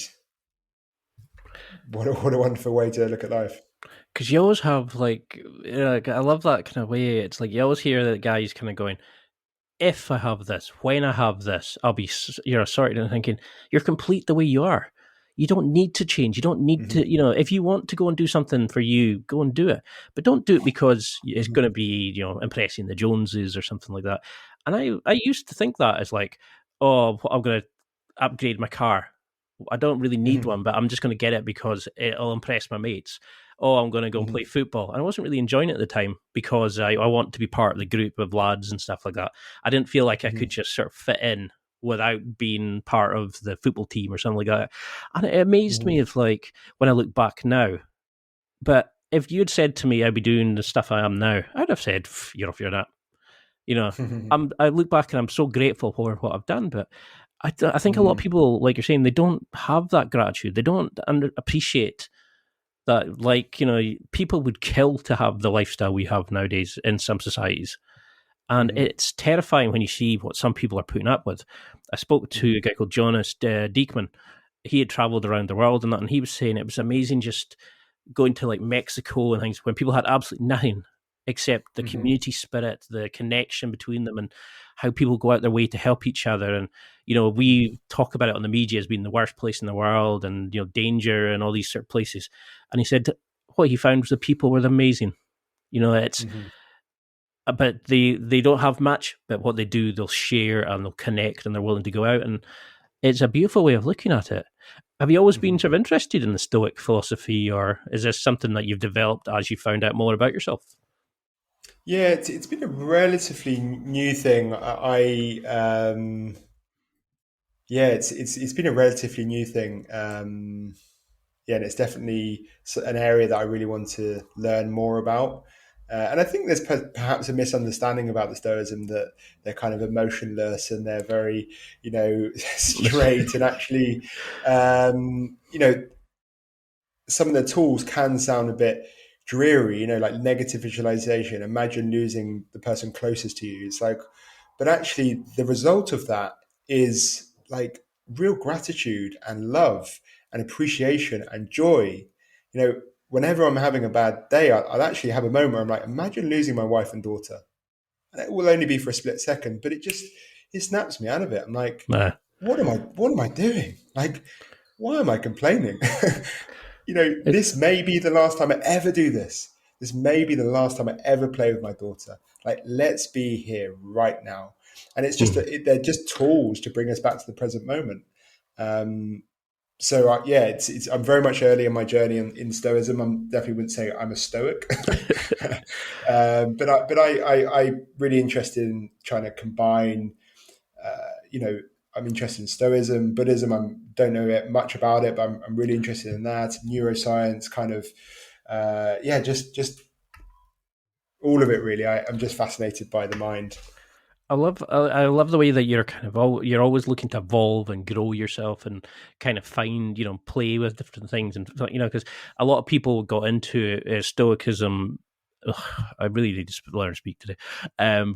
what a wonderful way to look at life. Because you always have I love that kind of way. It's like you always hear the guys kind of going, if I have this, when I have this, I'll be, sorted, and thinking, you're complete the way you are. You don't need to change. You don't need to, if you want to go and do something for you, go and do it. But don't do it because it's going to be, impressing the Joneses or something like that. And I used to think that as like, oh, I'm going to upgrade my car. I don't really need one, but I'm just going to get it because it'll impress my mates. Oh, I'm going to go and play football. And I wasn't really enjoying it at the time because I want to be part of the group of lads and stuff like that. I didn't feel like I could just sort of fit in without being part of the football team or something like that. And it amazed me if, like, when I look back now. But if you'd said to me I'd be doing the stuff I am now, I'd have said, you're off your nut. I look back and I'm so grateful for what I've done, but I think a lot of people, like you're saying, they don't have that gratitude. They don't appreciate that, people would kill to have the lifestyle we have nowadays in some societies. And it's terrifying when you see what some people are putting up with. I spoke to a guy called Jonas Diekman. He had traveled around the world and that, and he was saying it was amazing just going to like Mexico and things when people had absolutely nothing except the community spirit, the connection between them, and how people go out their way to help each other. And, we talk about it on the media as being the worst place in the world and, danger and all these sort of places. And he said what he found was the people were amazing. It's, but they don't have much, but what they do, they'll share and they'll connect and they're willing to go out. And it's a beautiful way of looking at it. Have you always been sort of interested in the Stoic philosophy, or is this something that you've developed as you found out more about yourself? Yeah, it's been a relatively new thing. It's been a relatively new thing. And it's definitely an area that I really want to learn more about. And I think there's perhaps a misunderstanding about the Stoicism that they're kind of emotionless and they're very, straight. And actually, some of the tools can sound a bit dreary, like negative visualization. Imagine losing the person closest to you. It's like, but actually the result of that is like real gratitude and love and appreciation and joy. Whenever I'm having a bad day, I'll actually have a moment where I'm like, imagine losing my wife and daughter. And it will only be for a split second, but it snaps me out of it. I'm like, what am I doing? Like, why am I complaining? This may be the last time I ever do this. This may be the last time I ever play with my daughter. Like, let's be here right now. And it's just, they're just tools to bring us back to the present moment. I'm very much early in my journey in Stoicism. I definitely wouldn't say I'm a Stoic, but I really interested in trying to combine, I'm interested in Stoicism, Buddhism. I don't know much about it, but I'm really interested in that. Neuroscience, kind of, just all of it really. I'm just fascinated by the mind. I love the way that you're kind of you're always looking to evolve and grow yourself and kind of find, play with different things. And, because a lot of people got into stoicism. Ugh, I really need to learn to speak today.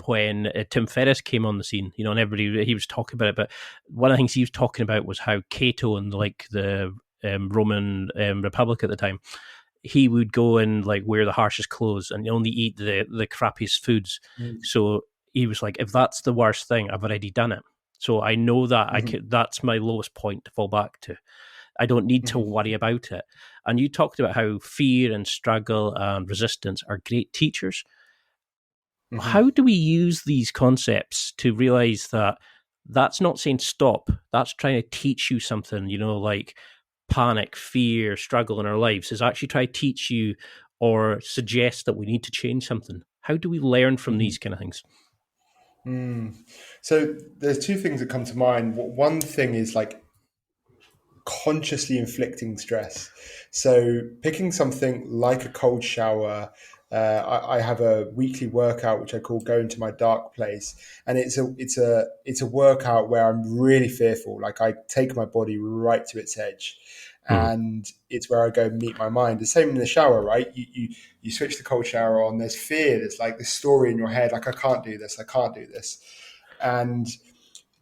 When Tim Ferriss came on the scene, and he was talking about it, but one of the things he was talking about was how Cato and like the Roman Republic at the time, he would go and like wear the harshest clothes and only eat the crappiest foods. So he was like, if that's the worst thing, I've already done it. So I know that that's my lowest point to fall back to. I don't need to worry about it. And you talked about how fear and struggle and resistance are great teachers. How do we use these concepts to realize that that's not saying stop, that's trying to teach you something, like panic, fear, struggle in our lives is actually try to teach you or suggest that we need to change something. How do we learn from these kind of things? So there's two things that come to mind. One thing is like consciously inflicting stress. So picking something like a cold shower. I have a weekly workout which I call "Go into My Dark Place," and it's a workout where I'm really fearful. Like I take my body right to its edge, and it's where I go meet my mind. The same in the shower, right? You switch the cold shower on. There's fear. There's like this story in your head, like I can't do this. I can't do this, and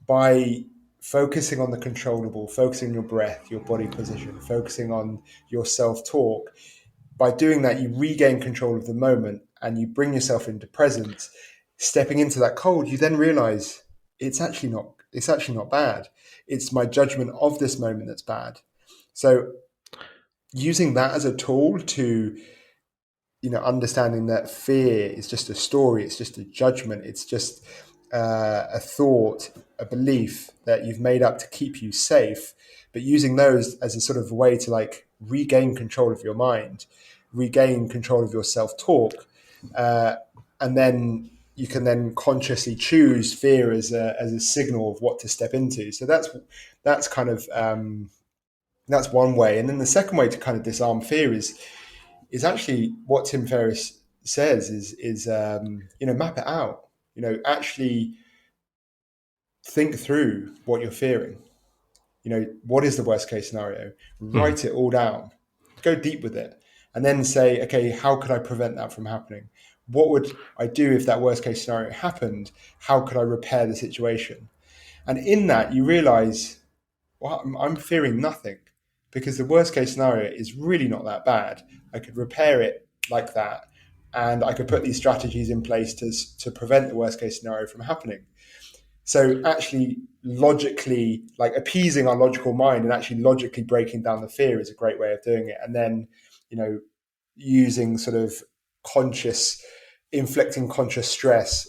by focusing on the controllable, focusing on your breath, your body position, focusing on your self-talk, by doing that, you regain control of the moment and you bring yourself into presence. Stepping into that cold, you then realize it's actually not bad. It's my judgment of this moment that's bad. So using that as a tool to, understanding that fear is just a story, it's just a judgment, it's just a thought, a belief that you've made up to keep you safe, but using those as a sort of way to like regain control of your mind, regain control of your self-talk, and then you can then consciously choose fear as a signal of what to step into. So that's kind of that's one way. And then the second way to kind of disarm fear is actually what Tim Ferriss says is map it out. Actually think through what you're fearing. What is the worst case scenario? Write it all down. Go deep with it. And then say, okay, how could I prevent that from happening? What would I do if that worst case scenario happened? How could I repair the situation? And in that, you realize, well, I'm fearing nothing because the worst case scenario is really not that bad. I could repair it like that. And I could put these strategies in place to prevent the worst case scenario from happening. So actually logically, like appeasing our logical mind and actually logically breaking down the fear is a great way of doing it. And then, using sort of inflicting conscious stress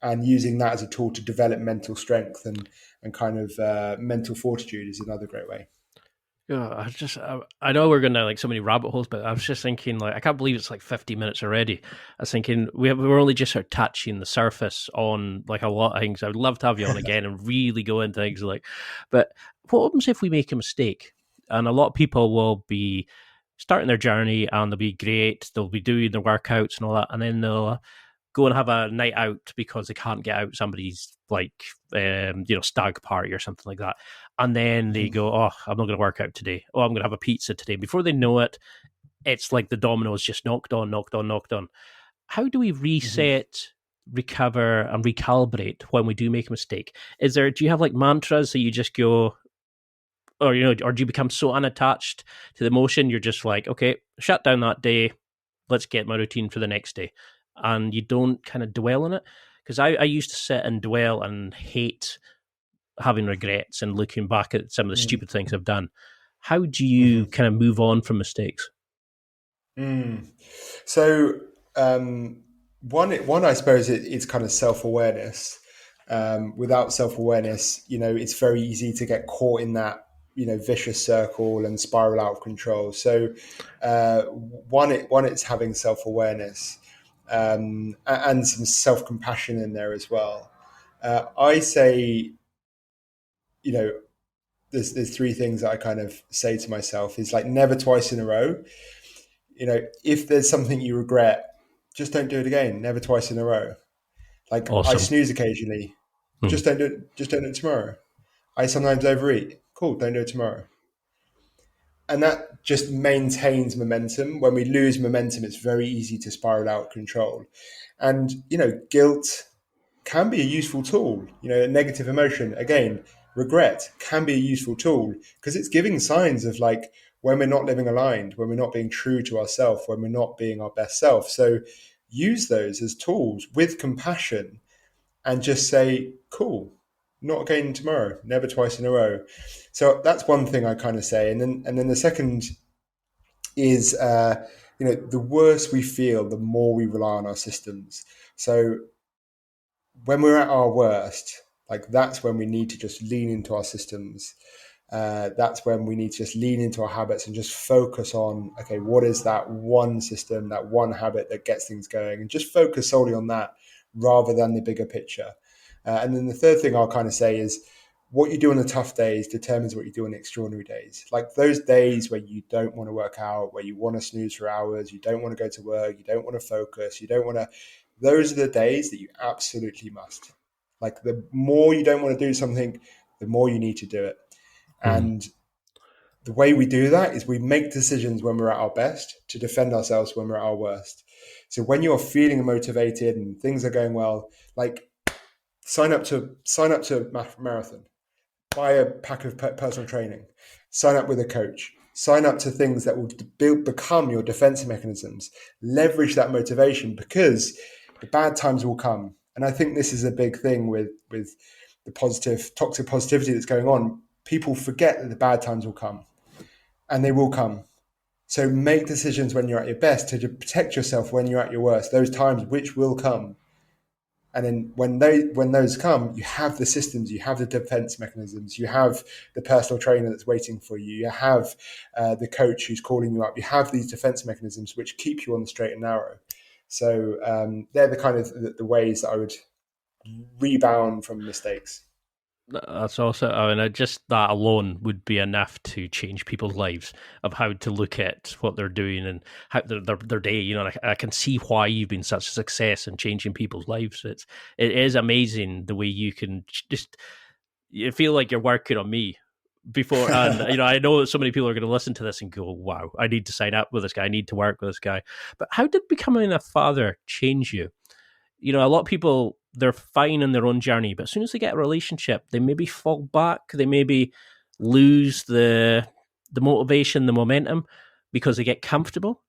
and using that as a tool to develop mental strength and kind of mental fortitude is another great way. Yeah, I know we're going down like so many rabbit holes, but I was just thinking, like, I can't believe it's like 50 minutes already. I was thinking we're only just sort of touching the surface on like a lot of things. I would love to have you on again and really go into things like, but what happens if we make a mistake? And a lot of people will be starting their journey and they'll be great. They'll be doing their workouts and all that. And then they'll go and have a night out because they can't get out somebody's like, stag party or something like that. And then they go, oh, I'm not going to work out today. Oh, I'm going to have a pizza today. Before they know it, it's like the dominoes just knocked on. How do we reset, recover, and recalibrate when we do make a mistake? Do you have like mantras that you just go, or do you become so unattached to the emotion, you're just like, okay, shut down that day, let's get my routine for the next day. And you don't kind of dwell on it? Because I used to sit and dwell and hate having regrets and looking back at some of the stupid things I've done. How do you kind of move on from mistakes? So one I suppose it's kind of self-awareness. Without self-awareness, it's very easy to get caught in that vicious circle and spiral out of control. So it's having self-awareness and some self-compassion in there as well. I say, there's three things that I kind of say to myself is like never twice in a row. If there's something you regret, just don't do it again. Never twice in a row. Like I Awesome. snooze occasionally. Mhm. Just don't do it tomorrow. I sometimes overeat. Cool, don't do it tomorrow. And that just maintains momentum. When we lose momentum, it's very easy to spiral out of control. And, guilt can be a useful tool. A negative emotion, again, regret can be a useful tool because it's giving signs of like when we're not living aligned, when we're not being true to ourselves, when we're not being our best self. So use those as tools with compassion and just say, cool, not again tomorrow, never twice in a row. So that's one thing I kind of say. And then the second is, the worse we feel, the more we rely on our systems. So when we're at our worst, like that's when we need to just lean into our systems. That's when we need to just lean into our habits and just focus on, okay, what is that one system, that one habit that gets things going, and just focus solely on that rather than the bigger picture. And then the third thing I'll kind of say is what you do on the tough days determines what you do on the extraordinary days. Like those days where you don't want to work out, where you want to snooze for hours, you don't want to go to work, you don't want to focus, you don't want to, those are the days that you absolutely must. Like the more you don't want to do something, the more you need to do it. Mhm. And the way we do that is we make decisions when we're at our best to defend ourselves when we're at our worst. So when you're feeling motivated and things are going well, like sign up to marathon, buy a pack of personal training, sign up with a coach, sign up to things that will become your defense mechanisms. Leverage that motivation because the bad times will come. And I think this is a big thing with the positive, toxic positivity that's going on. People forget that the bad times will come, and they will come. So make decisions when you're at your best to protect yourself when you're at your worst, those times which will come. And then when those come, you have the systems, you have the defense mechanisms, you have the personal trainer that's waiting for you, you have the coach who's calling you up, you have these defense mechanisms which keep you on the straight and narrow. So they're the kind of the ways that I would rebound from mistakes. That's also, I mean, just that alone would be enough to change people's lives of how to look at what they're doing and how their day. And I can see why you've been such a success in changing people's lives. It is amazing the way you can just you feel like you're working on me before, and I know that so many people are going to listen to this and go, "Wow, I need to sign up with this guy. I need to work with this guy." But how did becoming a father change you? A lot of people, they're fine in their own journey, but as soon as they get a relationship, they maybe fall back, they maybe lose the motivation, the momentum because they get comfortable.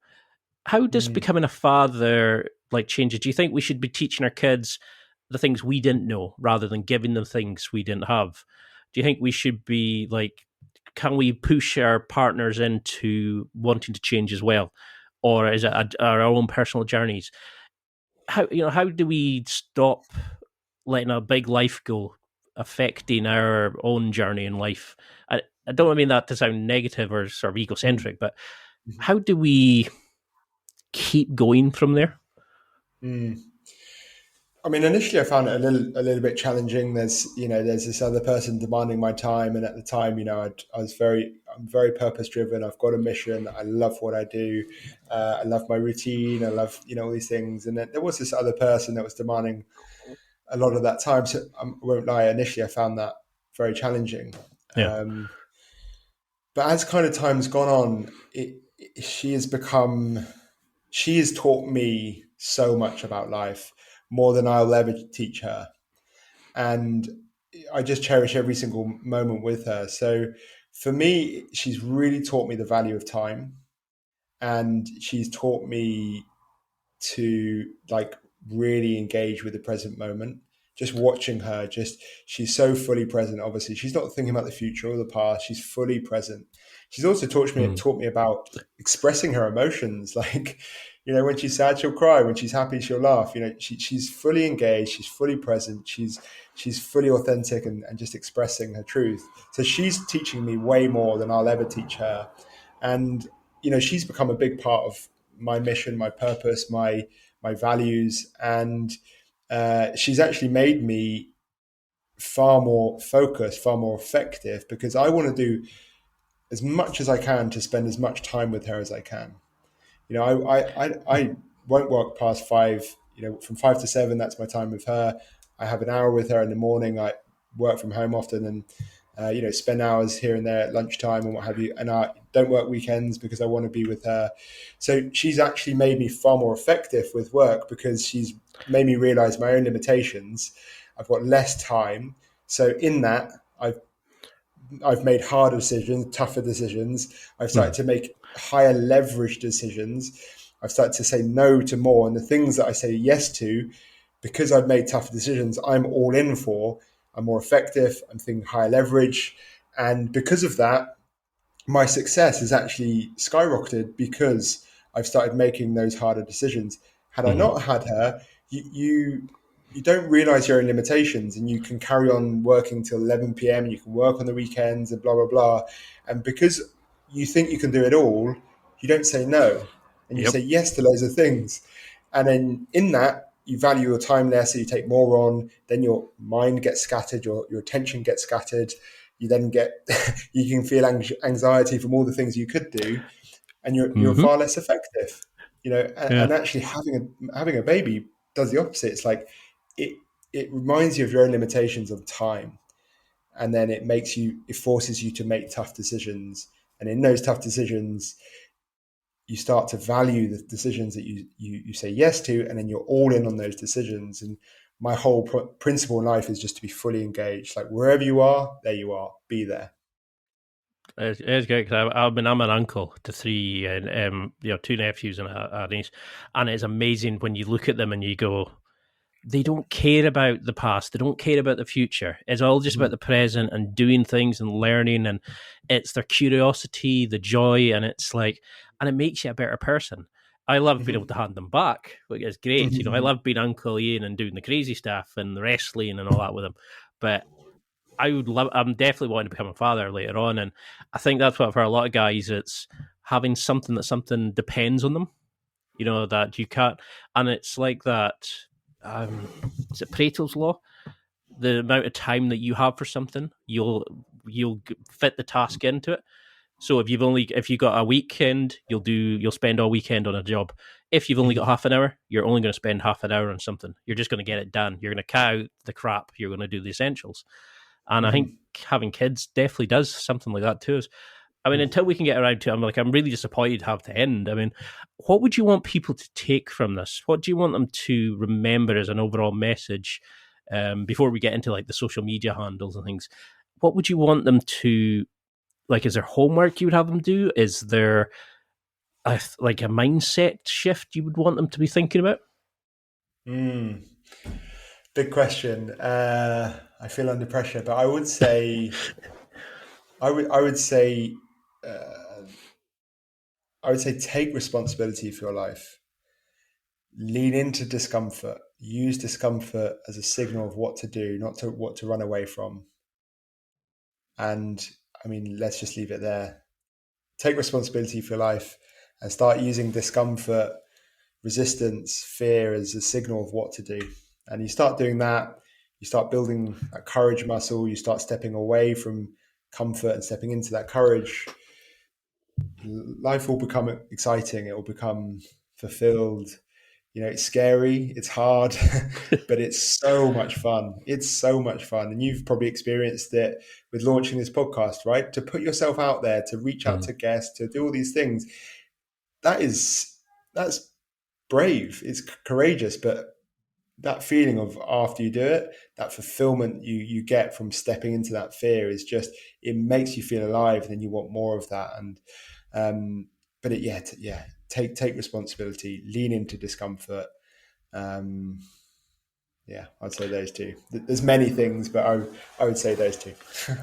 How does Mm. becoming a father like change it? Do you think we should be teaching our kids the things we didn't know rather than giving them things we didn't have? Do you think we should be like, can we push our partners into wanting to change as well? Or is it our own personal journeys? How do we stop letting a big life goal affecting our own journey in life? I don't mean that to sound negative or sort of Mm. egocentric, but how do we keep going from there? Mm. I mean, initially I found it a little bit challenging. There's this other person demanding my time, and at the time, I'm very purpose driven. I've got a mission. I love what I do. I love my routine. I love all these things. And then there was this other person that was demanding a lot of that time. So I won't lie. Initially, I found that very challenging. Yeah. Um, but as kind of time's gone on, she has become she has taught me so much about life, more than I'll ever teach her. And I just cherish every single moment with her. So for me, she's really taught me the value of time, and she's taught me to like really engage with the present moment. Just watching her, she's so fully present. Obviously, she's not thinking about the future or the past. She's fully present. She's also Mm. taught me about expressing her emotions. Like, when she's sad, she'll cry. When she's happy, she'll laugh. She's fully engaged. She's fully present. She's fully authentic and just expressing her truth. So she's teaching me way more than I'll ever teach her. And she's become a big part of my mission, my purpose, my values, and she's actually made me far more focused, far more effective, because I want to do as much as I can to spend as much time with her as I can. I won't work past 5 from 5 to 7, that's my time with her. I have an hour with her in the morning. I work from home often, and spend hours here and there at lunchtime and what have you. And I don't work weekends because I want to be with her. So she's actually made me far more effective with work because she's made me realize my own limitations. I've got less time. So in that, I've made harder decisions, tougher decisions. I've started to make higher leverage decisions. I've started to say no to more. And the things that I say yes to, because I've made tougher decisions, I'm all in for. I'm more effective. I'm thinking higher leverage. And because of that, my success has actually skyrocketed because I've started making those harder decisions. Had I not had her, you don't realize your own limitations, and you can carry on working till 11 p.m. and you can work on the weekends and blah, blah, blah. And because you think you can do it all, you don't say no. And you say yes to loads of things. And then in that, you value your time less, so you take more on. Then your mind gets scattered, your attention gets scattered. You then you can feel anxiety from all the things you could do, and you're far less effective. And actually having a baby does the opposite. It's like it reminds you of your own limitations of time, and then it forces you to make tough decisions. And in those tough decisions, you start to value the decisions that you say yes to, and then you're all in on those decisions. And my whole principle in life is just to be fully engaged. Like wherever you are, there you are. Be there. It's great because I'm an uncle to 3, and 2 nephews and a niece, and it's amazing when you look at them and you go, they don't care about the past. They don't care about the future. It's all just about the present and doing things and learning, and it's their curiosity, the joy, and and it makes you a better person. I love being able to hand them back, which is great. I love being Uncle Ian and doing the crazy stuff and the wrestling and all that with them. But I'm definitely wanting to become a father later on. And I think that's what for a lot of guys, it's having something depends on them, that you can't. And it's like that. Is it Pareto's law? The amount of time that you have for something, you'll fit the task into it. So if you've got a weekend, you'll spend all weekend on a job. If you've only got half an hour, you're only going to spend half an hour on something. You're just going to get it done. You're going to cut out the crap. You're going to do the essentials. And I think having kids definitely does something like that to us. I mean, until we can get around to it, I'm really disappointed to have to end. I mean, what would you want people to take from this? What do you want them to remember as an overall message before we get into like the social media handles and things? What would you want them to, is there homework you would have them do? Is there a mindset shift you would want them to be thinking about? Big question. I feel under pressure, but I would say, I would say take responsibility for your life. Lean into discomfort. Use discomfort as a signal of what to do, not to what to run away from. And I mean, let's just leave it there. Take responsibility for your life and start using discomfort, resistance, fear as a signal of what to do. And you start doing that, you start building that courage muscle, you start stepping away from comfort and stepping into that courage. Life will become exciting. It will become fulfilled. It's scary, it's hard, but it's so much fun. It's so much fun. And you've probably experienced it with launching this podcast, right? To put yourself out there, to reach out to guests, to do all these things. That's brave. It's courageous, but that feeling of after you do it, that fulfillment you get from stepping into that fear is just, it makes you feel alive, and then you want more of that. And take responsibility, lean into discomfort. I'd say those two. There's many things, but I would say those two.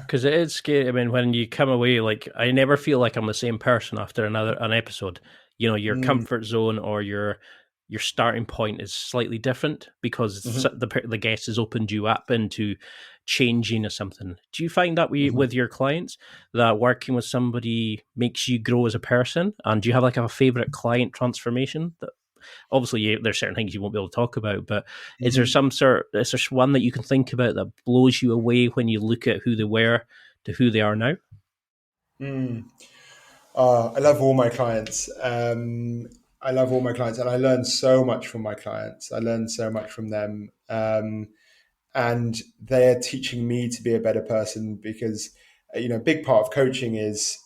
Because it is scary. I mean, when you come away, I never feel like I'm the same person after an episode. Your comfort zone or your starting point is slightly different because the guest has opened you up into changing or something. Do you find that with your clients, that working with somebody makes you grow as a person? And do you have a favorite client transformation? That obviously there's certain things you won't be able to talk about, but is there is there one that you can think about that blows you away when you look at who they were to who they are now? I love all my clients. I love all my clients, and I learn so much from my clients. I learn so much from them. And they're teaching me to be a better person because, a big part of coaching is,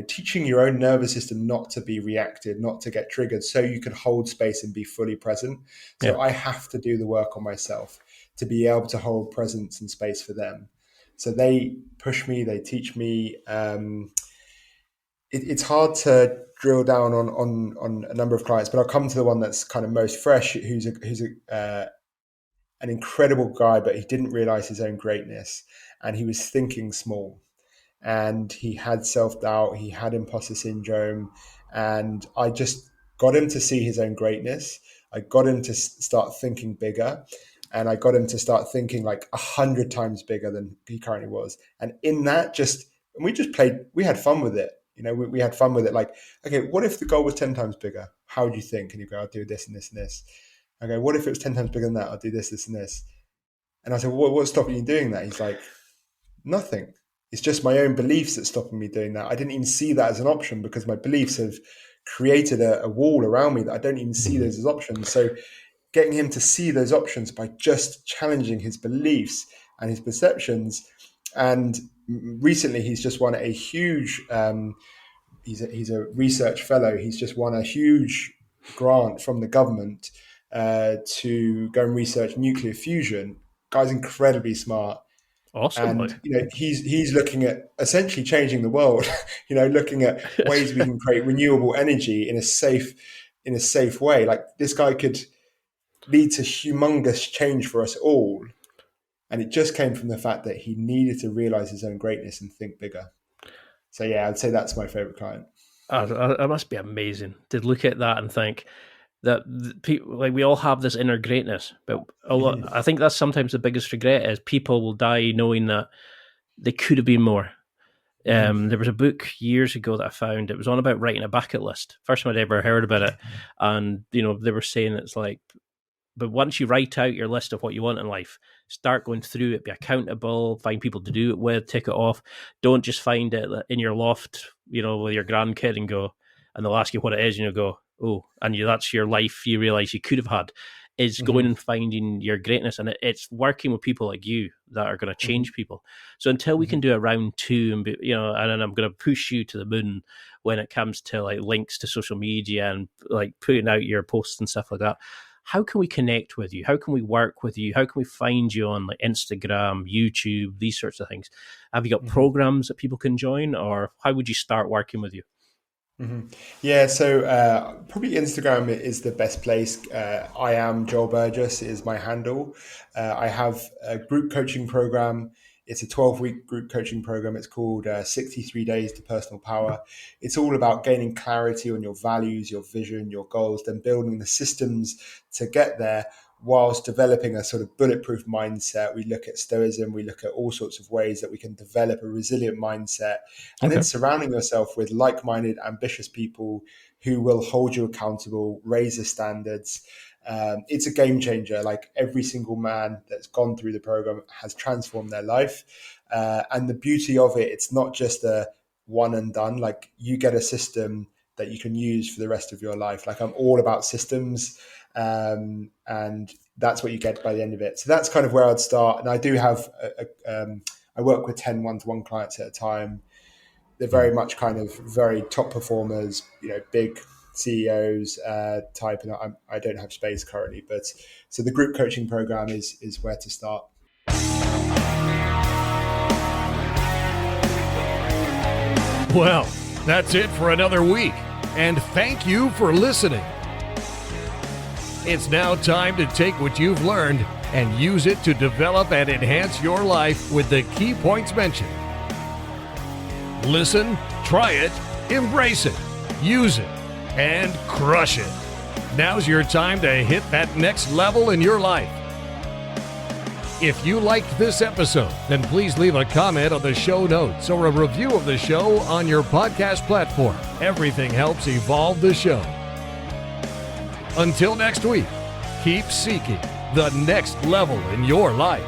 teaching your own nervous system not to be reactive, not to get triggered, so you can hold space and be fully present. So I have to do the work on myself to be able to hold presence and space for them. So they push me, they teach me. It's hard drill down on a number of clients, but I'll come to the one that's kind of most fresh, who's an incredible guy, but he didn't realize his own greatness, and he was thinking small, and he had self-doubt, he had imposter syndrome, and I just got him to see his own greatness. I got him to start thinking bigger, and I got him to start thinking like 100 times bigger than he currently was. And in that, we had fun with it. We had fun with it. Like, okay, what if the goal was 10 times bigger? How would you think? And you go, I'll do this and this and this. Okay, what if it was 10 times bigger than that? I'll do this, this, and this. And I said, what's stopping you doing that? He's like, nothing. It's just my own beliefs that's stopping me doing that. I didn't even see that as an option because my beliefs have created a wall around me that I don't even see those as options. So getting him to see those options by just challenging his beliefs and his perceptions. And recently he's just won a huge, he's a research fellow. He's just won a huge grant from the government to go and research nuclear fusion. Guy's incredibly smart. Awesome. And he's looking at essentially changing the world, looking at ways we can create renewable energy in a safe way. Like, this guy could lead to humongous change for us all. And it just came from the fact that he needed to realize his own greatness and think bigger. So yeah, I'd say that's my favorite client. It must be amazing to look at that and think that people, like, we all have this inner greatness, but I think that's sometimes the biggest regret is people will die knowing that they could have been more. There was a book years ago that I found. It was on about writing a bucket list. First time I'd ever heard about it. And, they were saying it's like, but once you write out your list of what you want in life, start going through it, be accountable, find people to do it with, tick it off. Don't just find it in your loft, with your grandkid and they'll ask you what it is, and you go, oh, and that's your life you realize you could have had. Is going and finding your greatness, and it's working with people like you that are going to change people. So until we can do a round two, and and then I'm going to push you to the moon when it comes to like links to social media and like putting out your posts and stuff like that. How can we connect with you? How can we work with you? How can we find you on like Instagram, YouTube, these sorts of things? Have you got programs that people can join, or how would you start working with you? Yeah, so probably Instagram is the best place. I am Joel Burgess is my handle. I have a group coaching program. It's a 12-week group coaching program. It's called 63 Days to Personal Power. It's all about gaining clarity on your values, your vision, your goals, then building the systems to get there whilst developing a sort of bulletproof mindset. We look at stoicism. We look at all sorts of ways that we can develop a resilient mindset, and then surrounding yourself with like-minded, ambitious people who will hold you accountable, raise the standards. It's a game changer. Like, every single man that's gone through the program has transformed their life. And the beauty of it, it's not just a one and done. Like, you get a system that you can use for the rest of your life. Like, I'm all about systems. And that's what you get by the end of it. So that's kind of where I'd start. And I do have, I work with 10 one-to-one clients at a time. They're very much kind of very top performers, big CEOs type. And I don't have space currently, but so the group coaching program is where to start. Well, that's it for another week. And thank you for listening. It's now time to take what you've learned and use it to develop and enhance your life with the key points mentioned. Listen, try it, embrace it, use it, and crush it. Now's your time to hit that next level in your life. If you liked this episode, then please leave a comment on the show notes or a review of the show on your podcast platform. Everything helps evolve the show. Until next week, keep seeking the next level in your life.